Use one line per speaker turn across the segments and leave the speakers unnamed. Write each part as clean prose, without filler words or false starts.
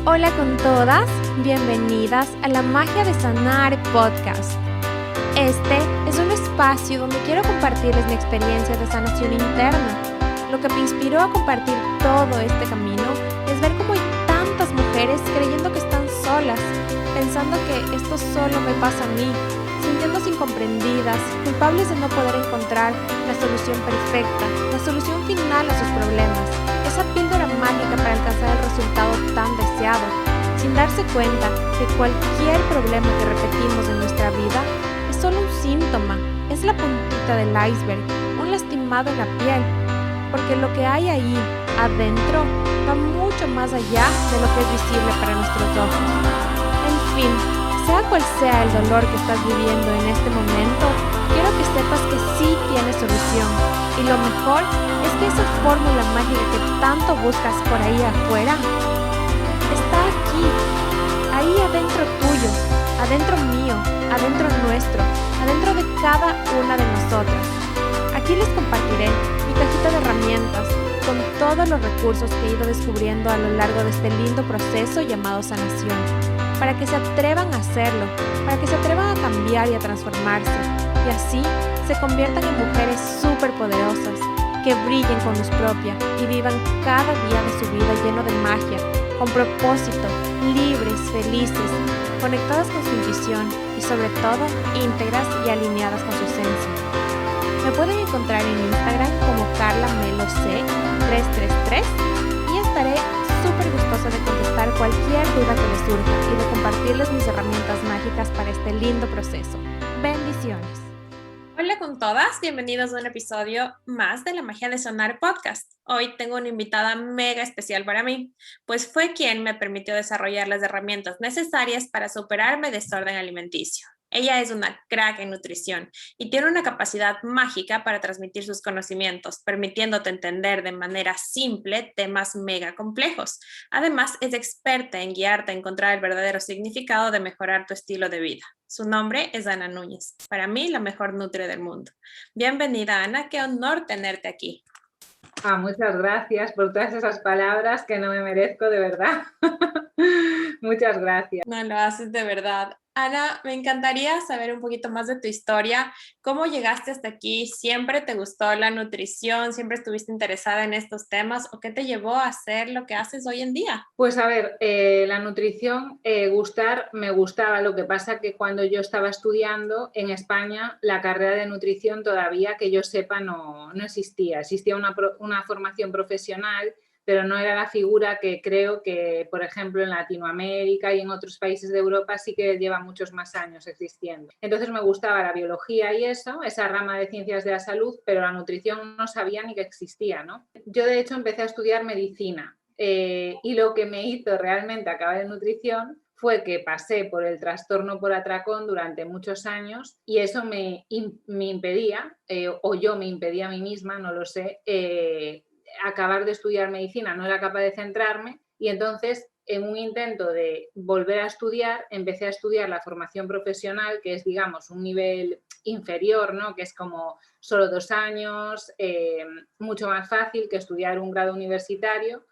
Hola con todas, bienvenidas a La Magia de Sanar podcast. Este es un espacio donde quiero compartirles mi experiencia de sanación interna. Lo que me inspiró a compartir todo este camino es ver cómo hay tantas mujeres creyendo que están solas, pensando que esto solo me pasa a mí, sintiéndose incomprendidas, culpables de no poder encontrar la solución perfecta, la solución final a sus problemas, esa píldora mágica para alcanzar el resultado tan deseado, sin darse cuenta que cualquier problema que repetimos en nuestra vida es solo un síntoma, es la puntita del iceberg, un lastimado en la piel, porque lo que hay ahí, adentro, va mucho más allá de lo que es visible para nuestros ojos. En fin, sea cual sea el dolor que estás viviendo en este momento, quiero que sepas que sí tiene solución. Y lo mejor es que esa fórmula mágica que tanto buscas por ahí afuera está aquí, ahí adentro tuyo, adentro mío, adentro nuestro, adentro de cada una de nosotras. Aquí les compartiré mi cajita de herramientas con todos los recursos que he ido descubriendo a lo largo de este lindo proceso llamado sanación, para que se atrevan a hacerlo, para que se atrevan a cambiar y a transformarse, y así se conviertan en mujeres súper poderosas, que brillen con luz propia y vivan cada día de su vida lleno de magia, con propósito, libres, felices, conectadas con su intuición y sobre todo íntegras y alineadas con su esencia. Me pueden encontrar en Instagram como carlameloc333 y estaré súper gustosa de contestar cualquier duda que les surja y de compartirles mis herramientas mágicas para este lindo proceso. Bendiciones. Hola con todas, bienvenidos a un episodio más de La Magia de Sanar podcast. Hoy tengo una invitada mega especial para mí, pues fue quien me permitió desarrollar las herramientas necesarias para superar mi desorden alimenticio. Ella es una crack en nutrición y tiene una capacidad mágica para transmitir sus conocimientos, permitiéndote entender de manera simple temas mega complejos. Además, es experta en guiarte a encontrar el verdadero significado de mejorar tu estilo de vida. Su nombre es Ana Núñez, para mí la mejor nutri del mundo. Bienvenida, Ana, qué honor tenerte aquí.
Muchas gracias por todas esas palabras que no me merezco, de verdad. Muchas gracias.
No lo haces de verdad. Ana, me encantaría saber un poquito más de tu historia. ¿Cómo llegaste hasta aquí? ¿Siempre te gustó la nutrición? ¿Siempre estuviste interesada en estos temas? ¿O qué te llevó a hacer lo que haces hoy en día?
Pues a ver, la nutrición, me gustaba. Lo que pasa que cuando yo estaba estudiando en España, la carrera de nutrición todavía, que yo sepa, no existía. Existía una formación profesional, pero no era la figura que creo que, por ejemplo, en Latinoamérica y en otros países de Europa sí que lleva muchos más años existiendo. Entonces me gustaba la biología y eso, esa rama de ciencias de la salud, pero la nutrición no sabía ni que existía, ¿no? Yo, de hecho, empecé a estudiar medicina y lo que me hizo realmente acabar en nutrición fue que pasé por el trastorno por atracón durante muchos años y eso me impedía, o yo me impedía a mí misma, no lo sé, acabar de estudiar medicina, no era capaz de centrarme y entonces en un intento de volver a estudiar empecé a estudiar la formación profesional, que es, digamos, un nivel inferior, ¿no? Que es como solo 2 años, mucho más fácil que estudiar un grado universitario.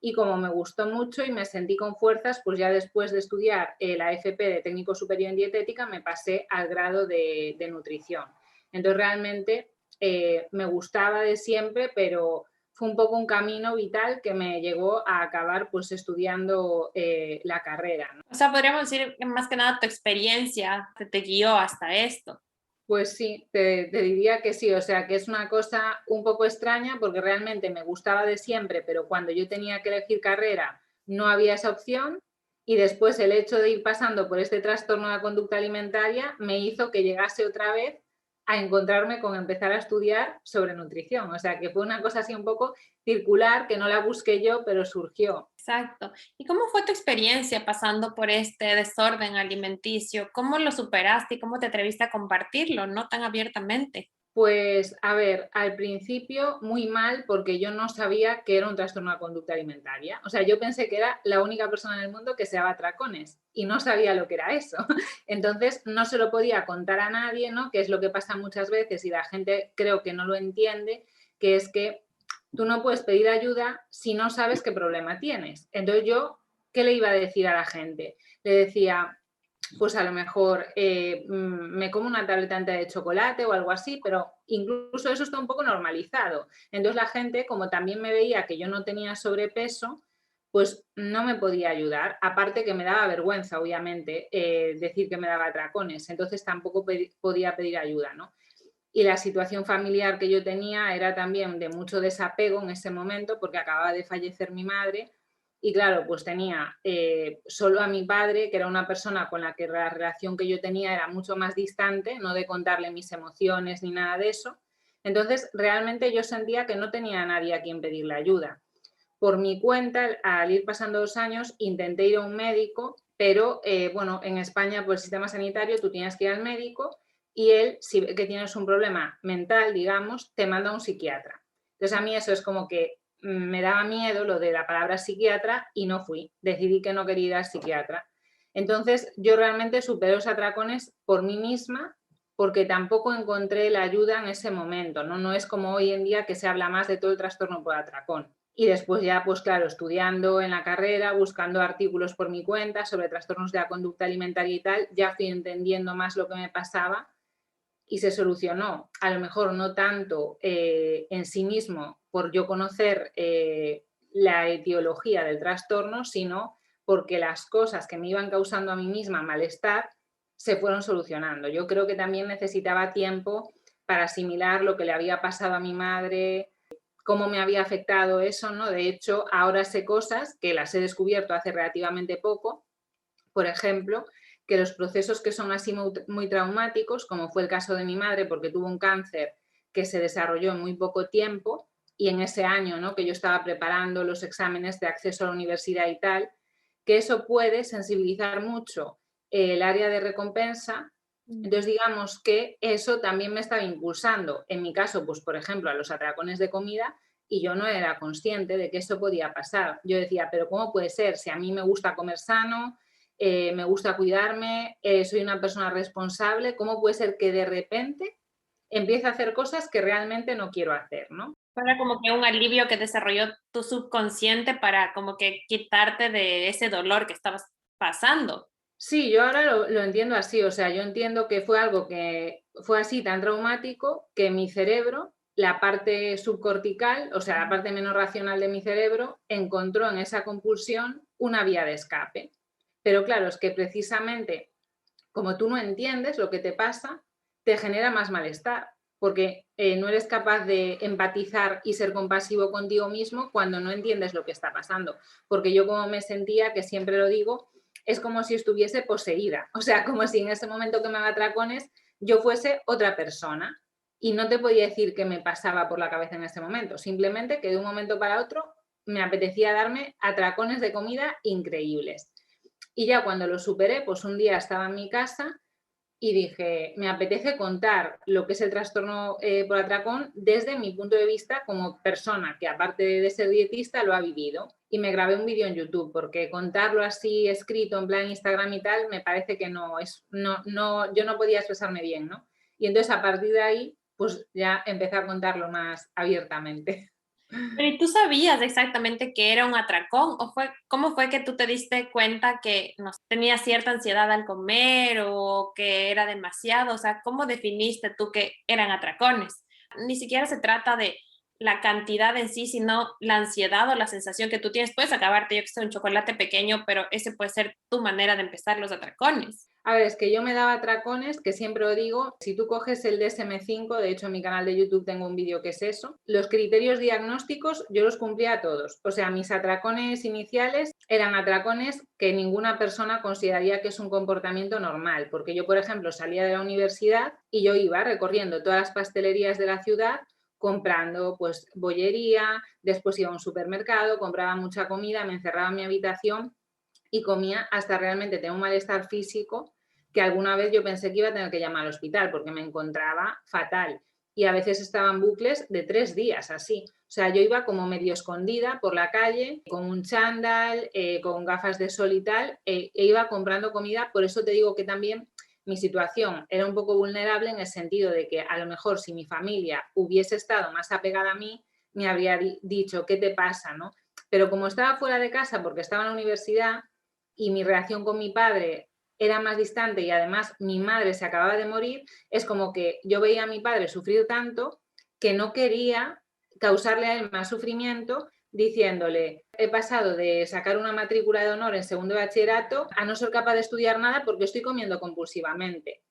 Y como me gustó mucho y me sentí con fuerzas, pues ya después de estudiar la FP de técnico superior en dietética me pasé al grado de nutrición. Entonces realmente me gustaba de siempre, pero fue un poco un camino vital que me llegó a acabar pues estudiando la carrera, ¿no?
O sea, podríamos decir que más que nada tu experiencia te guió hasta esto.
Pues sí, te diría que sí, o sea, que es una cosa un poco extraña porque realmente me gustaba de siempre, pero cuando yo tenía que elegir carrera no había esa opción y después el hecho de ir pasando por este trastorno de la conducta alimentaria me hizo que llegase otra vez a encontrarme con empezar a estudiar sobre nutrición, o sea, que fue una cosa así un poco circular, que no la busqué yo, pero surgió.
Exacto. ¿Y cómo fue tu experiencia pasando por este desorden alimenticio? ¿Cómo lo superaste y cómo te atreviste a compartirlo, no tan abiertamente?
Pues, a ver, al principio muy mal porque yo no sabía que era un trastorno de conducta alimentaria. O sea, yo pensé que era la única persona en el mundo que se daba atracones y no sabía lo que era eso. Entonces, no se lo podía contar a nadie, ¿no? Que es lo que pasa muchas veces y la gente creo que no lo entiende, que es que tú no puedes pedir ayuda si no sabes qué problema tienes. Entonces yo ¿qué le iba a decir a la gente? Le decía, pues a lo mejor me como una tableta entera de chocolate o algo así, pero incluso eso está un poco normalizado. Entonces la gente, como también me veía que yo no tenía sobrepeso, pues no me podía ayudar. Aparte que me daba vergüenza, obviamente, decir que me daba atracones. Entonces tampoco podía pedir ayuda, ¿no? Y la situación familiar que yo tenía era también de mucho desapego en ese momento porque acababa de fallecer mi madre y claro, pues tenía solo a mi padre, que era una persona con la que la relación que yo tenía era mucho más distante, no de contarle mis emociones ni nada de eso. Entonces, realmente yo sentía que no tenía a nadie a quien pedirle ayuda. Por mi cuenta, al ir pasando los años, intenté ir a un médico, pero bueno, en España, por el sistema sanitario, tú tienes que ir al médico y él, si ve que tienes un problema mental, digamos, te manda a un psiquiatra. Entonces, a mí eso es como que me daba miedo lo de la palabra psiquiatra y no fui. Decidí que no quería ir al psiquiatra. Entonces, yo realmente superé los atracones por mí misma porque tampoco encontré la ayuda en ese momento, ¿no? No es como hoy en día que se habla más de todo el trastorno por atracón. Y después ya, pues claro, estudiando en la carrera, buscando artículos por mi cuenta sobre trastornos de la conducta alimentaria y tal, ya fui entendiendo más lo que me pasaba y se solucionó. A lo mejor no tanto en sí mismo por yo conocer la etiología del trastorno, sino porque las cosas que me iban causando a mí misma malestar se fueron solucionando. Yo creo que también necesitaba tiempo para asimilar lo que le había pasado a mi madre, cómo me había afectado eso, ¿no? De hecho, ahora sé cosas que las he descubierto hace relativamente poco, por ejemplo, que los procesos que son así muy traumáticos, como fue el caso de mi madre, porque tuvo un cáncer que se desarrolló en muy poco tiempo, y en ese año, ¿no?, que yo estaba preparando los exámenes de acceso a la universidad y tal, que eso puede sensibilizar mucho el área de recompensa. Entonces, digamos que eso también me estaba impulsando, en mi caso, pues por ejemplo, a los atracones de comida, y yo no era consciente de que eso podía pasar. Yo decía, pero ¿cómo puede ser? Si a mí me gusta comer sano, me gusta cuidarme, soy una persona responsable, ¿cómo puede ser que de repente empiece a hacer cosas que realmente no quiero hacer, ¿no?
Era como que un alivio que desarrolló tu subconsciente para como que quitarte de ese dolor que estabas pasando.
Sí, yo ahora lo entiendo así, o sea, yo entiendo que fue algo que fue así tan traumático que mi cerebro, la parte subcortical, o sea, la parte menos racional de mi cerebro, encontró en esa compulsión una vía de escape. Pero claro, es que precisamente como tú no entiendes lo que te pasa, te genera más malestar, porque no eres capaz de empatizar y ser compasivo contigo mismo cuando no entiendes lo que está pasando. Porque yo como me sentía, que siempre lo digo, es como si estuviese poseída, o sea, como si en ese momento que me haga atracones yo fuese otra persona y no te podía decir qué me pasaba por la cabeza en ese momento, simplemente que de un momento para otro me apetecía darme atracones de comida increíbles. Y ya cuando lo superé, pues un día estaba en mi casa y dije, me apetece contar lo que es el trastorno por atracón desde mi punto de vista como persona que aparte de ser dietista lo ha vivido. Y me grabé un vídeo en YouTube porque contarlo así escrito en plan Instagram y tal me parece que yo no podía expresarme bien, ¿no? Y entonces a partir de ahí pues ya empecé a contarlo más abiertamente.
Pero ¿y tú sabías exactamente que era un atracón? ¿O cómo fue que tú te diste cuenta que no sé, tenías cierta ansiedad al comer o que era demasiado? O sea, ¿cómo definiste tú que eran atracones? Ni siquiera se trata de la cantidad en sí, sino la ansiedad o la sensación que tú tienes. Puedes acabarte, yo que sé, un chocolate pequeño, pero ese puede ser tu manera de empezar los atracones.
A ver, es que yo me daba atracones, que siempre lo digo, si tú coges el DSM-5, de hecho en mi canal de YouTube tengo un vídeo que es eso, los criterios diagnósticos yo los cumplía todos. O sea, mis atracones iniciales eran atracones que ninguna persona consideraría que es un comportamiento normal, porque yo, por ejemplo, salía de la universidad y yo iba recorriendo todas las pastelerías de la ciudad comprando pues bollería, después iba a un supermercado, compraba mucha comida, me encerraba en mi habitación y comía hasta realmente tener un malestar físico que alguna vez yo pensé que iba a tener que llamar al hospital porque me encontraba fatal. Y a veces estaba en bucles de 3 días así. O sea, yo iba como medio escondida por la calle, con un chándal, con gafas de sol y tal, e iba comprando comida. Por eso te digo que también mi situación era un poco vulnerable en el sentido de que a lo mejor si mi familia hubiese estado más apegada a mí, me habría dicho, ¿qué te pasa?, ¿no? pero como estaba fuera de casa porque estaba en la universidad y mi relación con mi padre era más distante y además mi madre se acababa de morir, es como que yo veía a mi padre sufrir tanto que no quería causarle a él más sufrimiento diciéndole, he pasado de sacar una matrícula de honor en segundo de bachillerato a no ser capaz de estudiar nada porque estoy comiendo compulsivamente.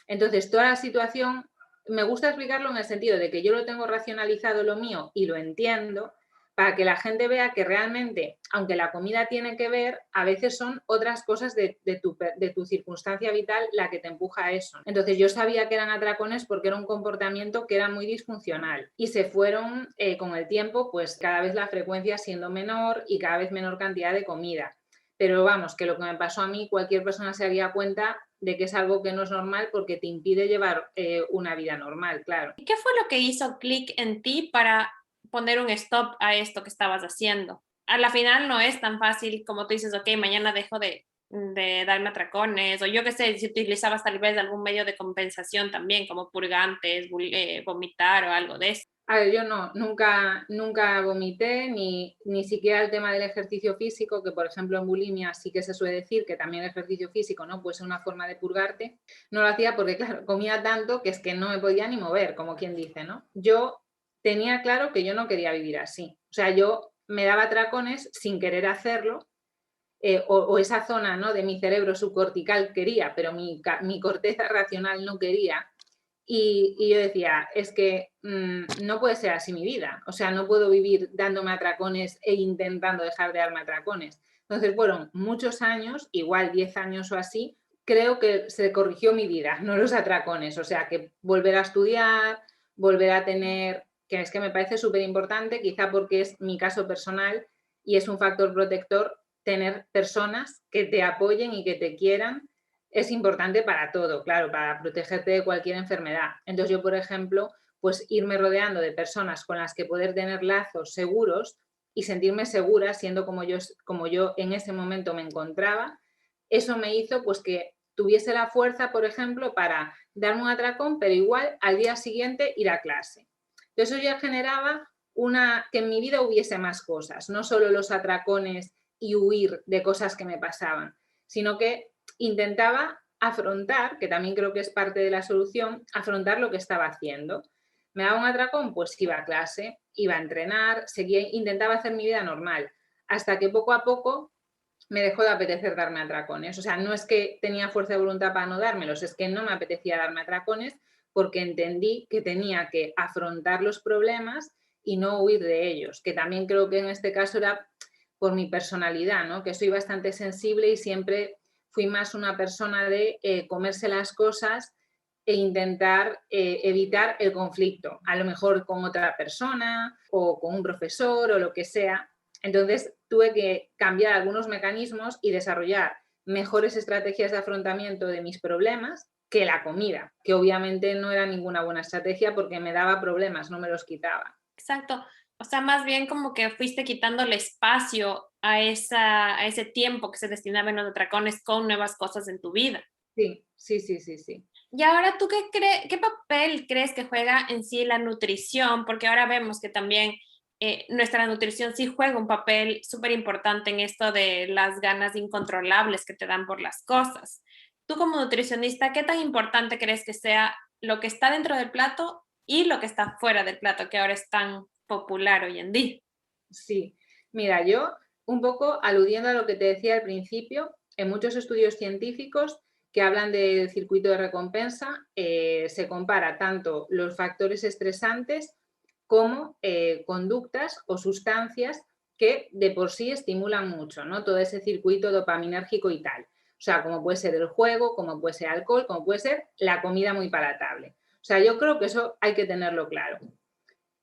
Entonces, toda la situación, me gusta explicarlo en el sentido de que yo lo tengo racionalizado lo mío y lo entiendo, para que la gente vea que realmente, aunque la comida tiene que ver, a veces son otras cosas de tu circunstancia vital la que te empuja a eso. Entonces yo sabía que eran atracones porque era un comportamiento que era muy disfuncional y se fueron con el tiempo, pues cada vez la frecuencia siendo menor y cada vez menor cantidad de comida. Pero vamos, que lo que me pasó a mí, cualquier persona se daría cuenta de que es algo que no es normal porque te impide llevar una vida normal, claro.
¿Y qué fue lo que hizo clic en ti para poner un stop a esto que estabas haciendo? A la final no es tan fácil como tú dices, ok, mañana dejo de darme atracones, o yo qué sé, si utilizabas tal vez algún medio de compensación también, como purgantes, vomitar o algo de eso.
A ver, yo nunca vomité, ni siquiera el tema del ejercicio físico, que por ejemplo en bulimia sí que se suele decir que también el ejercicio físico, ¿no?, puede ser una forma de purgarte. No lo hacía porque, claro, comía tanto que es que no me podía ni mover, como quien dice, ¿no? Yo tenía claro que yo no quería vivir así. O sea, yo me daba atracones sin querer hacerlo, o esa zona, ¿no?, de mi cerebro subcortical quería, pero mi corteza racional no quería. Y yo decía, es que no puede ser así mi vida. O sea, no puedo vivir dándome atracones e intentando dejar de darme atracones. Entonces fueron muchos años, igual 10 años o así, creo que se corrigió mi vida, no los atracones. O sea, que volver a estudiar, volver a tener, que es que me parece súper importante, quizá porque es mi caso personal y es un factor protector, tener personas que te apoyen y que te quieran. Es importante para todo, claro, para protegerte de cualquier enfermedad. Entonces yo, por ejemplo, pues irme rodeando de personas con las que poder tener lazos seguros y sentirme segura siendo como yo en ese momento me encontraba, eso me hizo pues que tuviese la fuerza, por ejemplo, para darme un atracón, pero igual al día siguiente ir a clase. Entonces eso ya generaba que en mi vida hubiese más cosas, no solo los atracones y huir de cosas que me pasaban, sino que intentaba afrontar, que también creo que es parte de la solución, afrontar lo que estaba haciendo. Me daba un atracón, pues iba a clase, iba a entrenar, intentaba hacer mi vida normal, hasta que poco a poco me dejó de apetecer darme atracones. O sea, no es que tenía fuerza de voluntad para no dármelos, es que no me apetecía darme atracones porque entendí que tenía que afrontar los problemas y no huir de ellos, que también creo que en este caso era por mi personalidad, ¿no?, que soy bastante sensible y siempre fui más una persona de comerse las cosas e intentar evitar el conflicto, a lo mejor con otra persona o con un profesor o lo que sea. Entonces tuve que cambiar algunos mecanismos y desarrollar mejores estrategias de afrontamiento de mis problemas que la comida, que obviamente no era ninguna buena estrategia porque me daba problemas, no me los quitaba.
Exacto. O sea, más bien como que fuiste quitándole espacio a ese tiempo que se destinaba en los atracones con nuevas cosas en tu vida.
Sí.
Y ahora, ¿tú qué papel crees que juega en sí la nutrición? Porque ahora vemos que también nuestra nutrición sí juega un papel súper importante en esto de las ganas incontrolables que te dan por las cosas. Tú como nutricionista, ¿qué tan importante crees que sea lo que está dentro del plato y lo que está fuera del plato, que ahora es tan popular hoy en día?
Sí, mira, yo un poco aludiendo a lo que te decía al principio, en muchos estudios científicos que hablan del circuito de recompensa, se compara tanto los factores estresantes como conductas o sustancias que de por sí estimulan mucho, ¿no?, todo ese circuito dopaminérgico y tal. O sea, como puede ser el juego, como puede ser alcohol, como puede ser la comida muy palatable. O sea, yo creo que eso hay que tenerlo claro.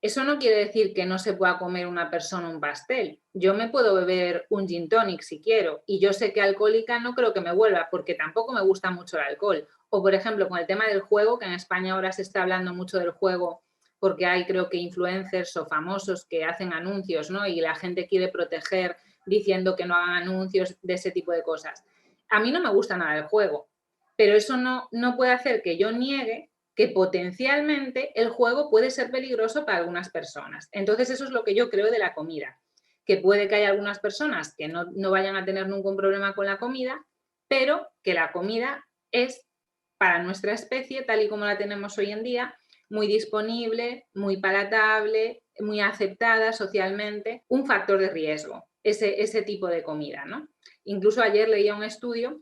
Eso no quiere decir que no se pueda comer una persona un pastel. Yo me puedo beber un gin tonic si quiero y yo sé que alcohólica no creo que me vuelva porque tampoco me gusta mucho el alcohol. O, por ejemplo, con el tema del juego, que en España ahora se está hablando mucho del juego porque hay, creo que, influencers o famosos que hacen anuncios, ¿no?, y la gente quiere proteger diciendo que no hagan anuncios de ese tipo de cosas. A mí no me gusta nada el juego, pero eso no puede hacer que yo niegue que potencialmente el juego puede ser peligroso para algunas personas. Entonces, eso es lo que yo creo de la comida, que puede que haya algunas personas que no vayan a tener nunca un problema con la comida, pero que la comida es, para nuestra especie, tal y como la tenemos hoy en día, muy disponible, muy palatable, muy aceptada socialmente, un factor de riesgo, ese tipo de comida, ¿no? Incluso ayer leía un estudio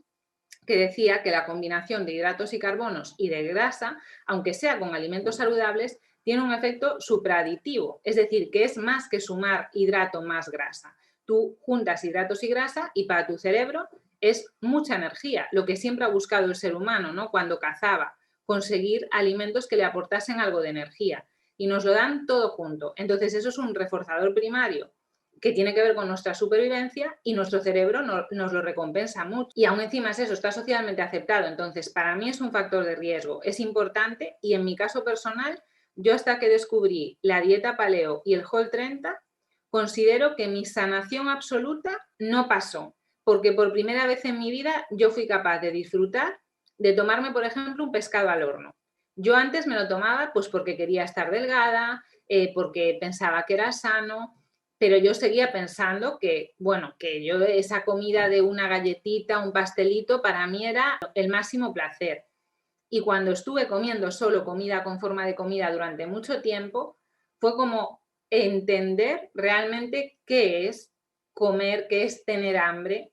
que decía que la combinación de hidratos y carbonos y de grasa, aunque sea con alimentos saludables, tiene un efecto supraditivo, es decir, que es más que sumar hidrato más grasa. Tú juntas hidratos y grasa y para tu cerebro es mucha energía, lo que siempre ha buscado el ser humano, ¿no? Cuando cazaba, conseguir alimentos que le aportasen algo de energía. Y nos lo dan todo junto. Entonces, eso es un reforzador primario que tiene que ver con nuestra supervivencia y nuestro cerebro nos lo recompensa mucho. Y aún encima eso está socialmente aceptado. Entonces, para mí es un factor de riesgo, es importante y en mi caso personal, yo hasta que descubrí la dieta paleo y el Whole30, considero que mi sanación absoluta no pasó, porque por primera vez en mi vida yo fui capaz de disfrutar de tomarme, por ejemplo, un pescado al horno. Yo antes me lo tomaba pues porque quería estar delgada, porque pensaba que era sano, pero yo seguía pensando que, bueno, que yo esa comida de una galletita, un pastelito, para mí era el máximo placer. Y cuando estuve comiendo solo comida con forma de comida durante mucho tiempo, fue como entender realmente qué es comer, qué es tener hambre,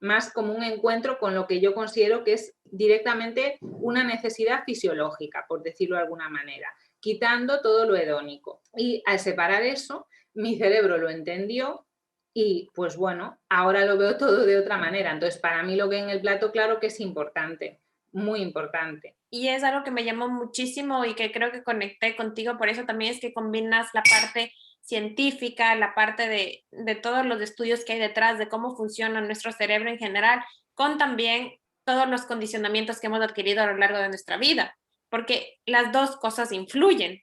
más como un encuentro con lo que yo considero que es directamente una necesidad fisiológica, por decirlo de alguna manera, quitando todo lo hedónico. Y al separar eso, mi cerebro lo entendió y pues bueno, ahora lo veo todo de otra manera. Entonces, para mí lo que en el plato, claro que es importante, muy importante.
Y es algo que me llamó muchísimo y que creo que conecté contigo, por eso también es que combinas la parte científica, la parte de todos los estudios que hay detrás de cómo funciona nuestro cerebro en general, con también todos los condicionamientos que hemos adquirido a lo largo de nuestra vida, porque las dos cosas influyen.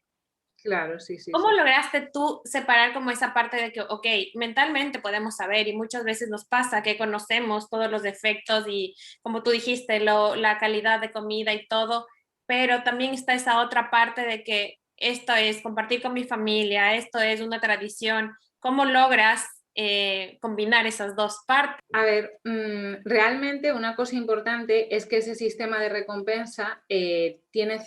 Claro, sí, sí.
¿Cómo
sí.
lograste tú separar como esa parte de que, ok, mentalmente podemos saber y muchas veces nos pasa que conocemos todos los defectos y como tú dijiste, la calidad de comida y todo, pero también está esa otra parte de que esto es compartir con mi familia, esto es una tradición. ¿Cómo logras combinar esas dos partes?
A ver, realmente una cosa importante es que ese sistema de recompensa tiene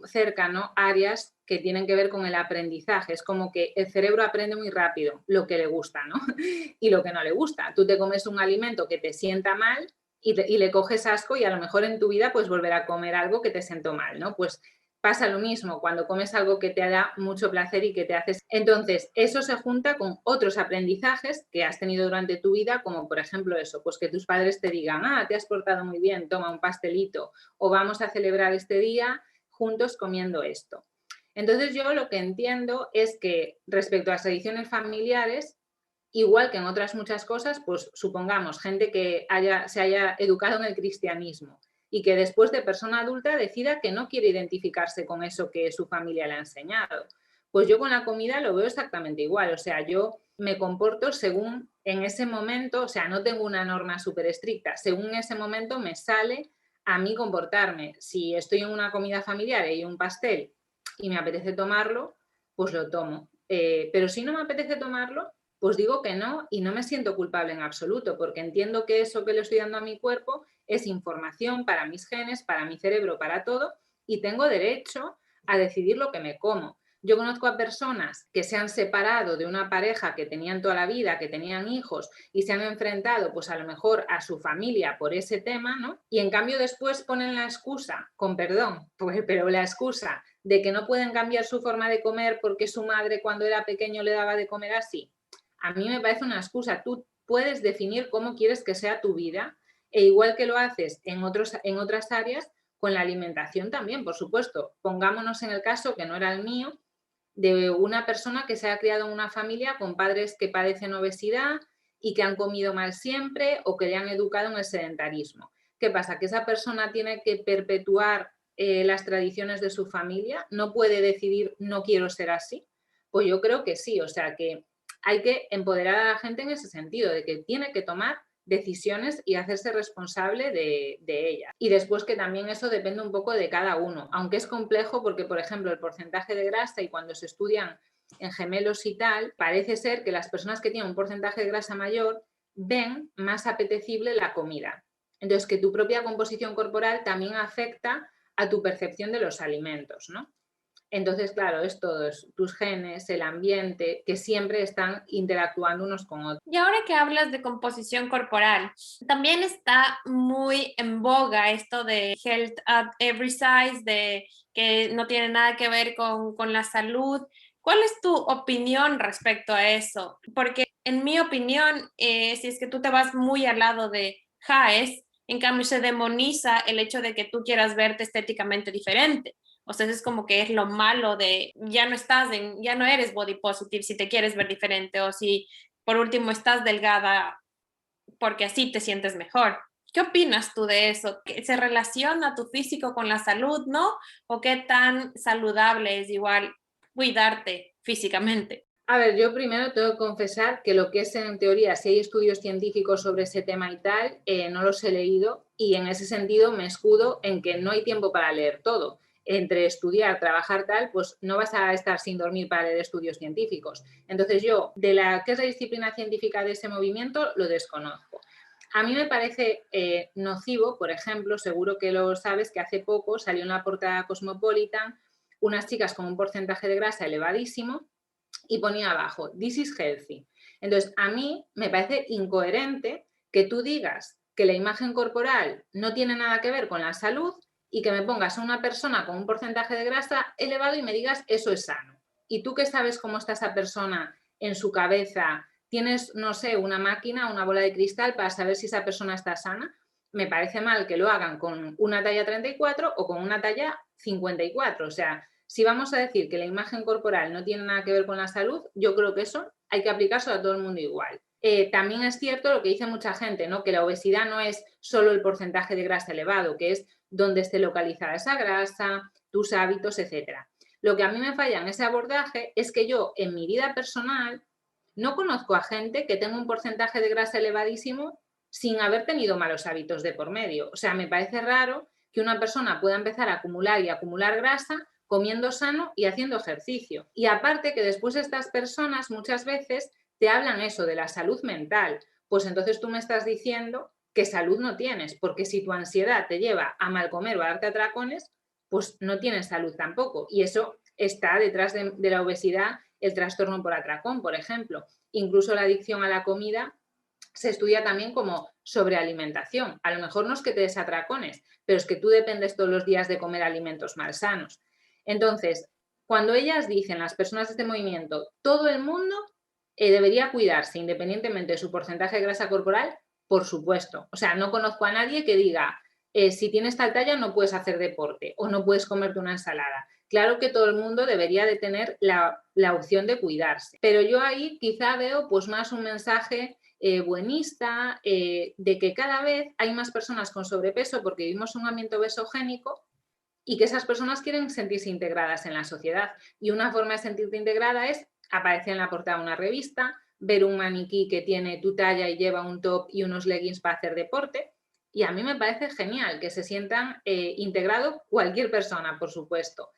cerca, ¿no?, áreas que tienen que ver con el aprendizaje. Es como que el cerebro aprende muy rápido lo que le gusta, ¿no? Y lo que no le gusta. Tú te comes un alimento que te sienta mal y le coges asco y a lo mejor en tu vida pues volver a comer algo que te sentó mal, ¿no? Pues pasa lo mismo cuando comes algo que te da mucho placer y que te haces. Entonces, eso se junta con otros aprendizajes que has tenido durante tu vida, como por ejemplo eso, pues que tus padres te digan, te has portado muy bien, toma un pastelito, o vamos a celebrar este día juntos comiendo esto. Entonces, yo lo que entiendo es que respecto a las tradiciones familiares, igual que en otras muchas cosas, pues supongamos gente que se haya educado en el cristianismo y que después de persona adulta decida que no quiere identificarse con eso que su familia le ha enseñado. Pues yo con la comida lo veo exactamente igual, o sea, yo me comporto según en ese momento, o sea, no tengo una norma súper estricta, según en ese momento me sale a mí comportarme. Si estoy en una comida familiar y hay un pastel y me apetece tomarlo, pues lo tomo. Pero si no me apetece tomarlo, pues digo que no y no me siento culpable en absoluto, porque entiendo que eso que le estoy dando a mi cuerpo es información para mis genes, para mi cerebro, para todo, y tengo derecho a decidir lo que me como. Yo conozco a personas que se han separado de una pareja que tenían toda la vida, que tenían hijos y se han enfrentado pues a lo mejor a su familia por ese tema, ¿no? Y en cambio después ponen la excusa, con perdón, pues, pero la excusa de que no pueden cambiar su forma de comer porque su madre cuando era pequeño le daba de comer así. A mí me parece una excusa. Tú puedes definir cómo quieres que sea tu vida e igual que lo haces en otras áreas, con la alimentación también, por supuesto. Pongámonos en el caso, que no era el mío, de una persona que se ha criado en una familia con padres que padecen obesidad y que han comido mal siempre o que le han educado en el sedentarismo. ¿Qué pasa? ¿Que esa persona tiene que perpetuar las tradiciones de su familia? ¿No puede decidir no quiero ser así? Pues yo creo que sí, o sea que hay que empoderar a la gente en ese sentido, de que tiene que tomar decisiones y hacerse responsable de ellas. Y después que también eso depende un poco de cada uno, aunque es complejo porque, por ejemplo, el porcentaje de grasa y cuando se estudian en gemelos y tal, parece ser que las personas que tienen un porcentaje de grasa mayor ven más apetecible la comida. Entonces, que tu propia composición corporal también afecta a tu percepción de los alimentos, ¿no? Entonces, claro, es todo, es tus genes, el ambiente, que siempre están interactuando unos con otros.
Y ahora que hablas de composición corporal, también está muy en boga esto de health at every size, de que no tiene nada que ver con la salud. ¿Cuál es tu opinión respecto a eso? Porque en mi opinión, si es que tú te vas muy al lado de Jaes, en cambio se demoniza el hecho de que tú quieras verte estéticamente diferente. O sea, es como que es lo malo de ya ya no eres body positive si te quieres ver diferente o si por último estás delgada porque así te sientes mejor. ¿Qué opinas tú de eso? ¿Se relaciona tu físico con la salud, no? ¿O qué tan saludable es igual cuidarte físicamente?
A ver, yo primero tengo que confesar que lo que es en teoría, si hay estudios científicos sobre ese tema y tal, no los he leído y en ese sentido me escudo en que no hay tiempo para leer todo. Entre estudiar, trabajar tal, pues no vas a estar sin dormir para leer estudios científicos. Entonces yo, de la que es la disciplina científica de ese movimiento, lo desconozco. A mí me parece nocivo, por ejemplo, seguro que lo sabes, que hace poco salió en la portada Cosmopolitan unas chicas con un porcentaje de grasa elevadísimo y ponía abajo, this is healthy. Entonces, a mí me parece incoherente que tú digas que la imagen corporal no tiene nada que ver con la salud y que me pongas a una persona con un porcentaje de grasa elevado y me digas eso es sano. Y tú que sabes cómo está esa persona en su cabeza, tienes, no sé, una máquina, una bola de cristal para saber si esa persona está sana. Me parece mal que lo hagan con una talla 34 o con una talla 54. O sea, si vamos a decir que la imagen corporal no tiene nada que ver con la salud, yo creo que eso hay que aplicárselo a todo el mundo igual. También es cierto lo que dice mucha gente, ¿no? Que la obesidad no es solo el porcentaje de grasa elevado, que es dónde esté localizada esa grasa, tus hábitos, etc. Lo que a mí me falla en ese abordaje es que yo en mi vida personal no conozco a gente que tenga un porcentaje de grasa elevadísimo sin haber tenido malos hábitos de por medio. O sea, me parece raro que una persona pueda empezar a acumular y acumular grasa comiendo sano y haciendo ejercicio. Y aparte que después estas personas muchas veces te hablan eso de la salud mental, pues entonces tú me estás diciendo que salud no tienes, porque si tu ansiedad te lleva a mal comer o a darte atracones, pues no tienes salud tampoco. Y eso está detrás de la obesidad, el trastorno por atracón, por ejemplo. Incluso la adicción a la comida se estudia también como sobrealimentación. A lo mejor no es que te des atracones, pero es que tú dependes todos los días de comer alimentos malsanos. Entonces, cuando ellas dicen, las personas de este movimiento, todo el mundo debería cuidarse independientemente de su porcentaje de grasa corporal, por supuesto. O sea, no conozco a nadie que diga, si tienes tal talla no puedes hacer deporte o no puedes comerte una ensalada. Claro que todo el mundo debería de tener la opción de cuidarse. Pero yo ahí quizá veo pues más un mensaje buenista, de que cada vez hay más personas con sobrepeso porque vivimos un ambiente obesogénico y que esas personas quieren sentirse integradas en la sociedad. Y una forma de sentirte integrada es aparecer en la portada de una revista, ver un maniquí que tiene tu talla y lleva un top y unos leggings para hacer deporte. Y a mí me parece genial que se sientan integrado cualquier persona, por supuesto.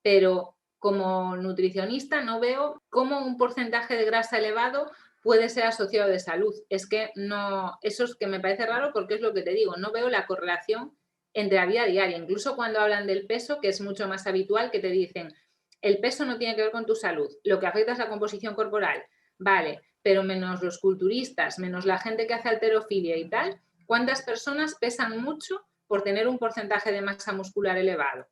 Pero como nutricionista no veo cómo un porcentaje de grasa elevado puede ser asociado de salud. Es que no, eso es que me parece raro porque es lo que te digo, no veo la correlación entre la vida diaria, incluso cuando hablan del peso, que es mucho más habitual, que te dicen, el peso no tiene que ver con tu salud, lo que afecta es la composición corporal, vale, pero menos los culturistas, menos la gente que hace halterofilia y tal, ¿cuántas personas pesan mucho por tener un porcentaje de masa muscular elevado?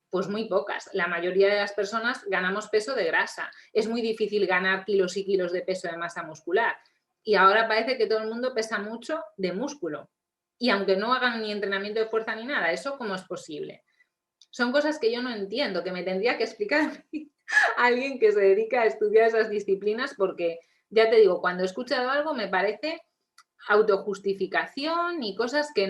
Pues muy pocas. La mayoría de las personas ganamos peso de grasa. Es muy difícil ganar kilos y kilos de peso de masa muscular. Y ahora parece que todo el mundo pesa mucho de músculo. Y aunque no hagan ni entrenamiento de fuerza ni nada, ¿eso cómo es posible? Son cosas que yo no entiendo, que me tendría que explicar alguien que se dedica a estudiar esas disciplinas, porque ya te digo, cuando he escuchado algo me parece autojustificación y cosas que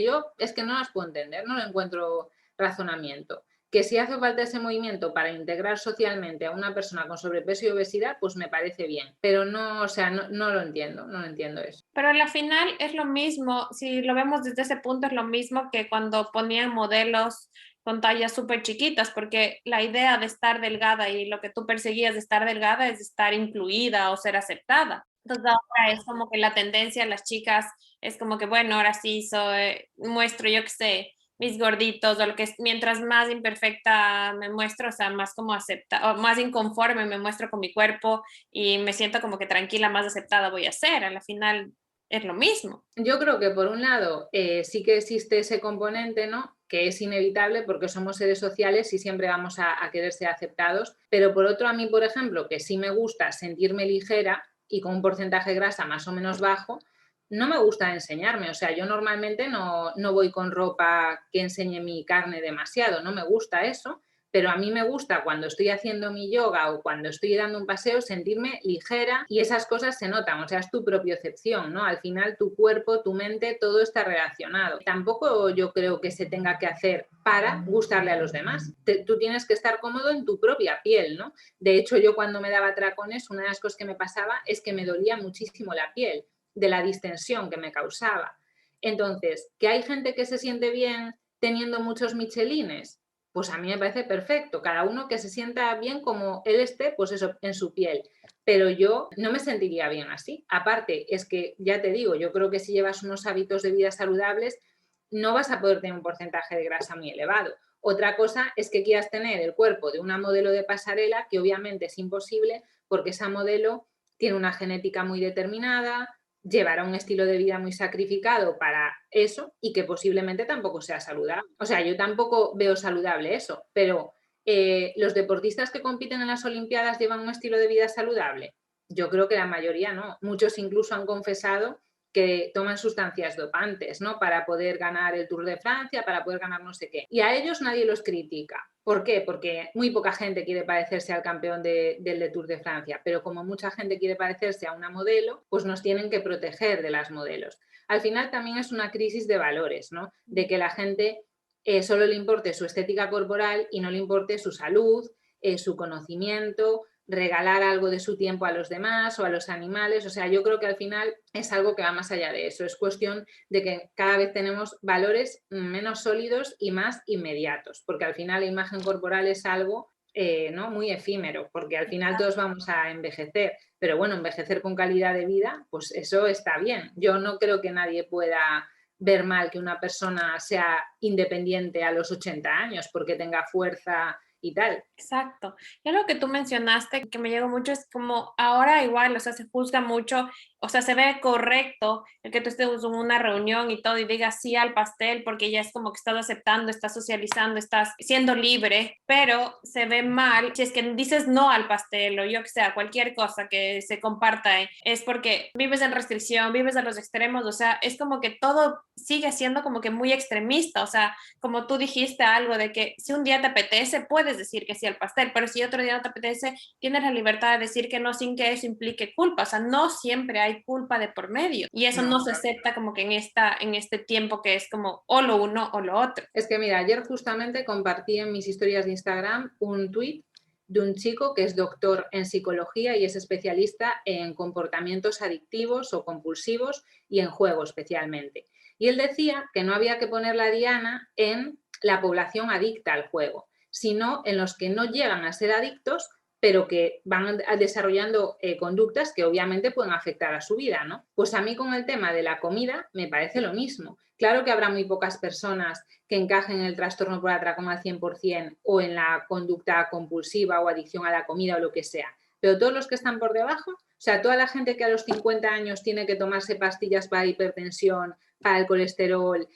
yo es que no las puedo entender, no lo encuentro razonamiento. Que si hace falta ese movimiento para integrar socialmente a una persona con sobrepeso y obesidad, pues me parece bien, pero no, o sea, no lo entiendo, no lo entiendo eso.
Pero al final es lo mismo, si lo vemos desde ese punto es lo mismo que cuando ponían modelos con tallas súper chiquitas, porque la idea de estar delgada y lo que tú perseguías de estar delgada es estar incluida o ser aceptada. Entonces ahora es como que la tendencia, las chicas, es como que, bueno, ahora sí muestro, yo qué sé, mis gorditos o lo que es, mientras más imperfecta me muestro, o sea, más como acepta, o más inconforme me muestro con mi cuerpo y me siento como que tranquila, más aceptada voy a ser. A la final es lo mismo.
Yo creo que por un lado sí que existe ese componente, ¿no?, que es inevitable porque somos seres sociales y siempre vamos a querer ser aceptados, pero por otro, a mí, por ejemplo, que sí me gusta sentirme ligera y con un porcentaje de grasa más o menos bajo, no me gusta enseñarme. O sea, yo normalmente no voy con ropa que enseñe mi carne demasiado, no me gusta eso, pero a mí me gusta cuando estoy haciendo mi yoga o cuando estoy dando un paseo sentirme ligera, y esas cosas se notan, o sea, es tu propiocepción, ¿no? Al final tu cuerpo, tu mente, todo está relacionado. Tampoco yo creo que se tenga que hacer para gustarle a los demás. Tú tienes que estar cómodo en tu propia piel, ¿no? De hecho, yo cuando me daba tracones, una de las cosas que me pasaba es que me dolía muchísimo la piel de la distensión que me causaba. Entonces, ¿que hay gente que se siente bien teniendo muchos michelines? Pues a mí me parece perfecto, cada uno que se sienta bien como él esté, pues eso, en su piel. Pero yo no me sentiría bien así. Aparte, es que, ya te digo, yo creo que si llevas unos hábitos de vida saludables, no vas a poder tener un porcentaje de grasa muy elevado. Otra cosa es que quieras tener el cuerpo de una modelo de pasarela, que obviamente es imposible porque esa modelo tiene una genética muy determinada, llevará un estilo de vida muy sacrificado para eso y que posiblemente tampoco sea saludable. O sea, yo tampoco veo saludable eso, pero ¿los deportistas que compiten en las Olimpiadas llevan un estilo de vida saludable? Yo creo que la mayoría no. Muchos incluso han confesado que toman sustancias dopantes, ¿no?, para poder ganar el Tour de Francia, para poder ganar no sé qué. Y a ellos nadie los critica. ¿Por qué? Porque muy poca gente quiere parecerse al campeón del Tour de Francia, pero como mucha gente quiere parecerse a una modelo, pues nos tienen que proteger de las modelos. Al final también es una crisis de valores, ¿no?, de que la gente solo le importe su estética corporal y no le importe su salud, su conocimiento, regalar algo de su tiempo a los demás o a los animales. O sea, yo creo que al final es algo que va más allá de eso. Es cuestión de que cada vez tenemos valores menos sólidos y más inmediatos, porque al final la imagen corporal es algo ¿no?, muy efímero, porque al final todos vamos a envejecer, pero bueno, envejecer con calidad de vida, pues eso está bien. Yo no creo que nadie pueda ver mal que una persona sea independiente a los 80 años porque tenga fuerza y tal.
Exacto. Y algo que tú mencionaste que me llegó mucho es como ahora igual, o sea, se juzga mucho, o sea, se ve correcto el que tú estés en una reunión y todo y digas sí al pastel porque ya es como que estás aceptando, estás socializando, estás siendo libre, pero se ve mal si es que dices no al pastel o yo que sea, cualquier cosa que se comparta, es porque vives en restricción, vives a los extremos, o sea, es como que todo sigue siendo como que muy extremista, o sea, como tú dijiste algo de que si un día te apetece, puedes decir que sí al pastel, pero si otro día no te apetece, tienes la libertad de decir que no sin que eso implique culpa, o sea, no siempre hay culpa de por medio y eso no se acepta como que en este tiempo que es como o lo uno o lo otro.
Es que mira, ayer justamente compartí en mis historias de Instagram un tuit de un chico que es doctor en psicología y es especialista en comportamientos adictivos o compulsivos y en juego especialmente. Y él decía que no había que poner la diana en la población adicta al juego, sino en los que no llegan a ser adictos, pero que van desarrollando conductas que obviamente pueden afectar a su vida, ¿no? Pues a mí con el tema de la comida me parece lo mismo. Claro que habrá muy pocas personas que encajen en el trastorno por atracón al 100% o en la conducta compulsiva o adicción a la comida o lo que sea, pero todos los que están por debajo, o sea, toda la gente que a los 50 años tiene que tomarse pastillas para hipertensión, para el colesterol,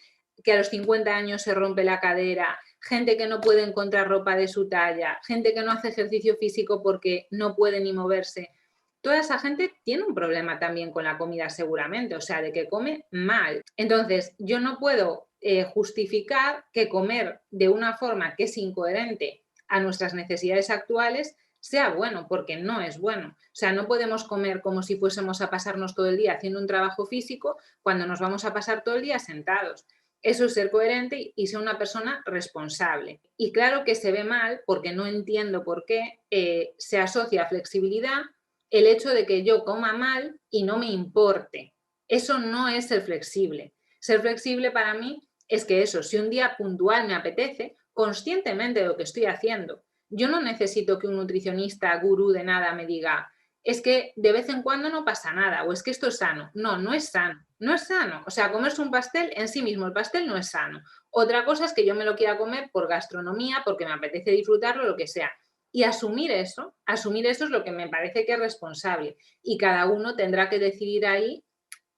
que a los 50 años se rompe la cadera, gente que no puede encontrar ropa de su talla, gente que no hace ejercicio físico porque no puede ni moverse. Toda esa gente tiene un problema también con la comida seguramente, o sea, de que come mal. Entonces, yo no puedo justificar que comer de una forma que es incoherente a nuestras necesidades actuales sea bueno, porque no es bueno. O sea, no podemos comer como si fuésemos a pasarnos todo el día haciendo un trabajo físico cuando nos vamos a pasar todo el día sentados. Eso es ser coherente y ser una persona responsable. Y claro que se ve mal, porque no entiendo por qué se asocia a flexibilidad el hecho de que yo coma mal y no me importe. Eso no es ser flexible. Ser flexible para mí es que eso, si un día puntual me apetece, conscientemente de lo que estoy haciendo. Yo no necesito que un nutricionista gurú de nada me diga, es que de vez en cuando no pasa nada, o es que esto es sano. No, no es sano, no es sano. O sea, comerse un pastel en sí mismo, el pastel no es sano. Otra cosa es que yo me lo quiera comer por gastronomía, porque me apetece disfrutarlo, lo que sea. Y asumir eso es lo que me parece que es responsable. Y cada uno tendrá que decidir ahí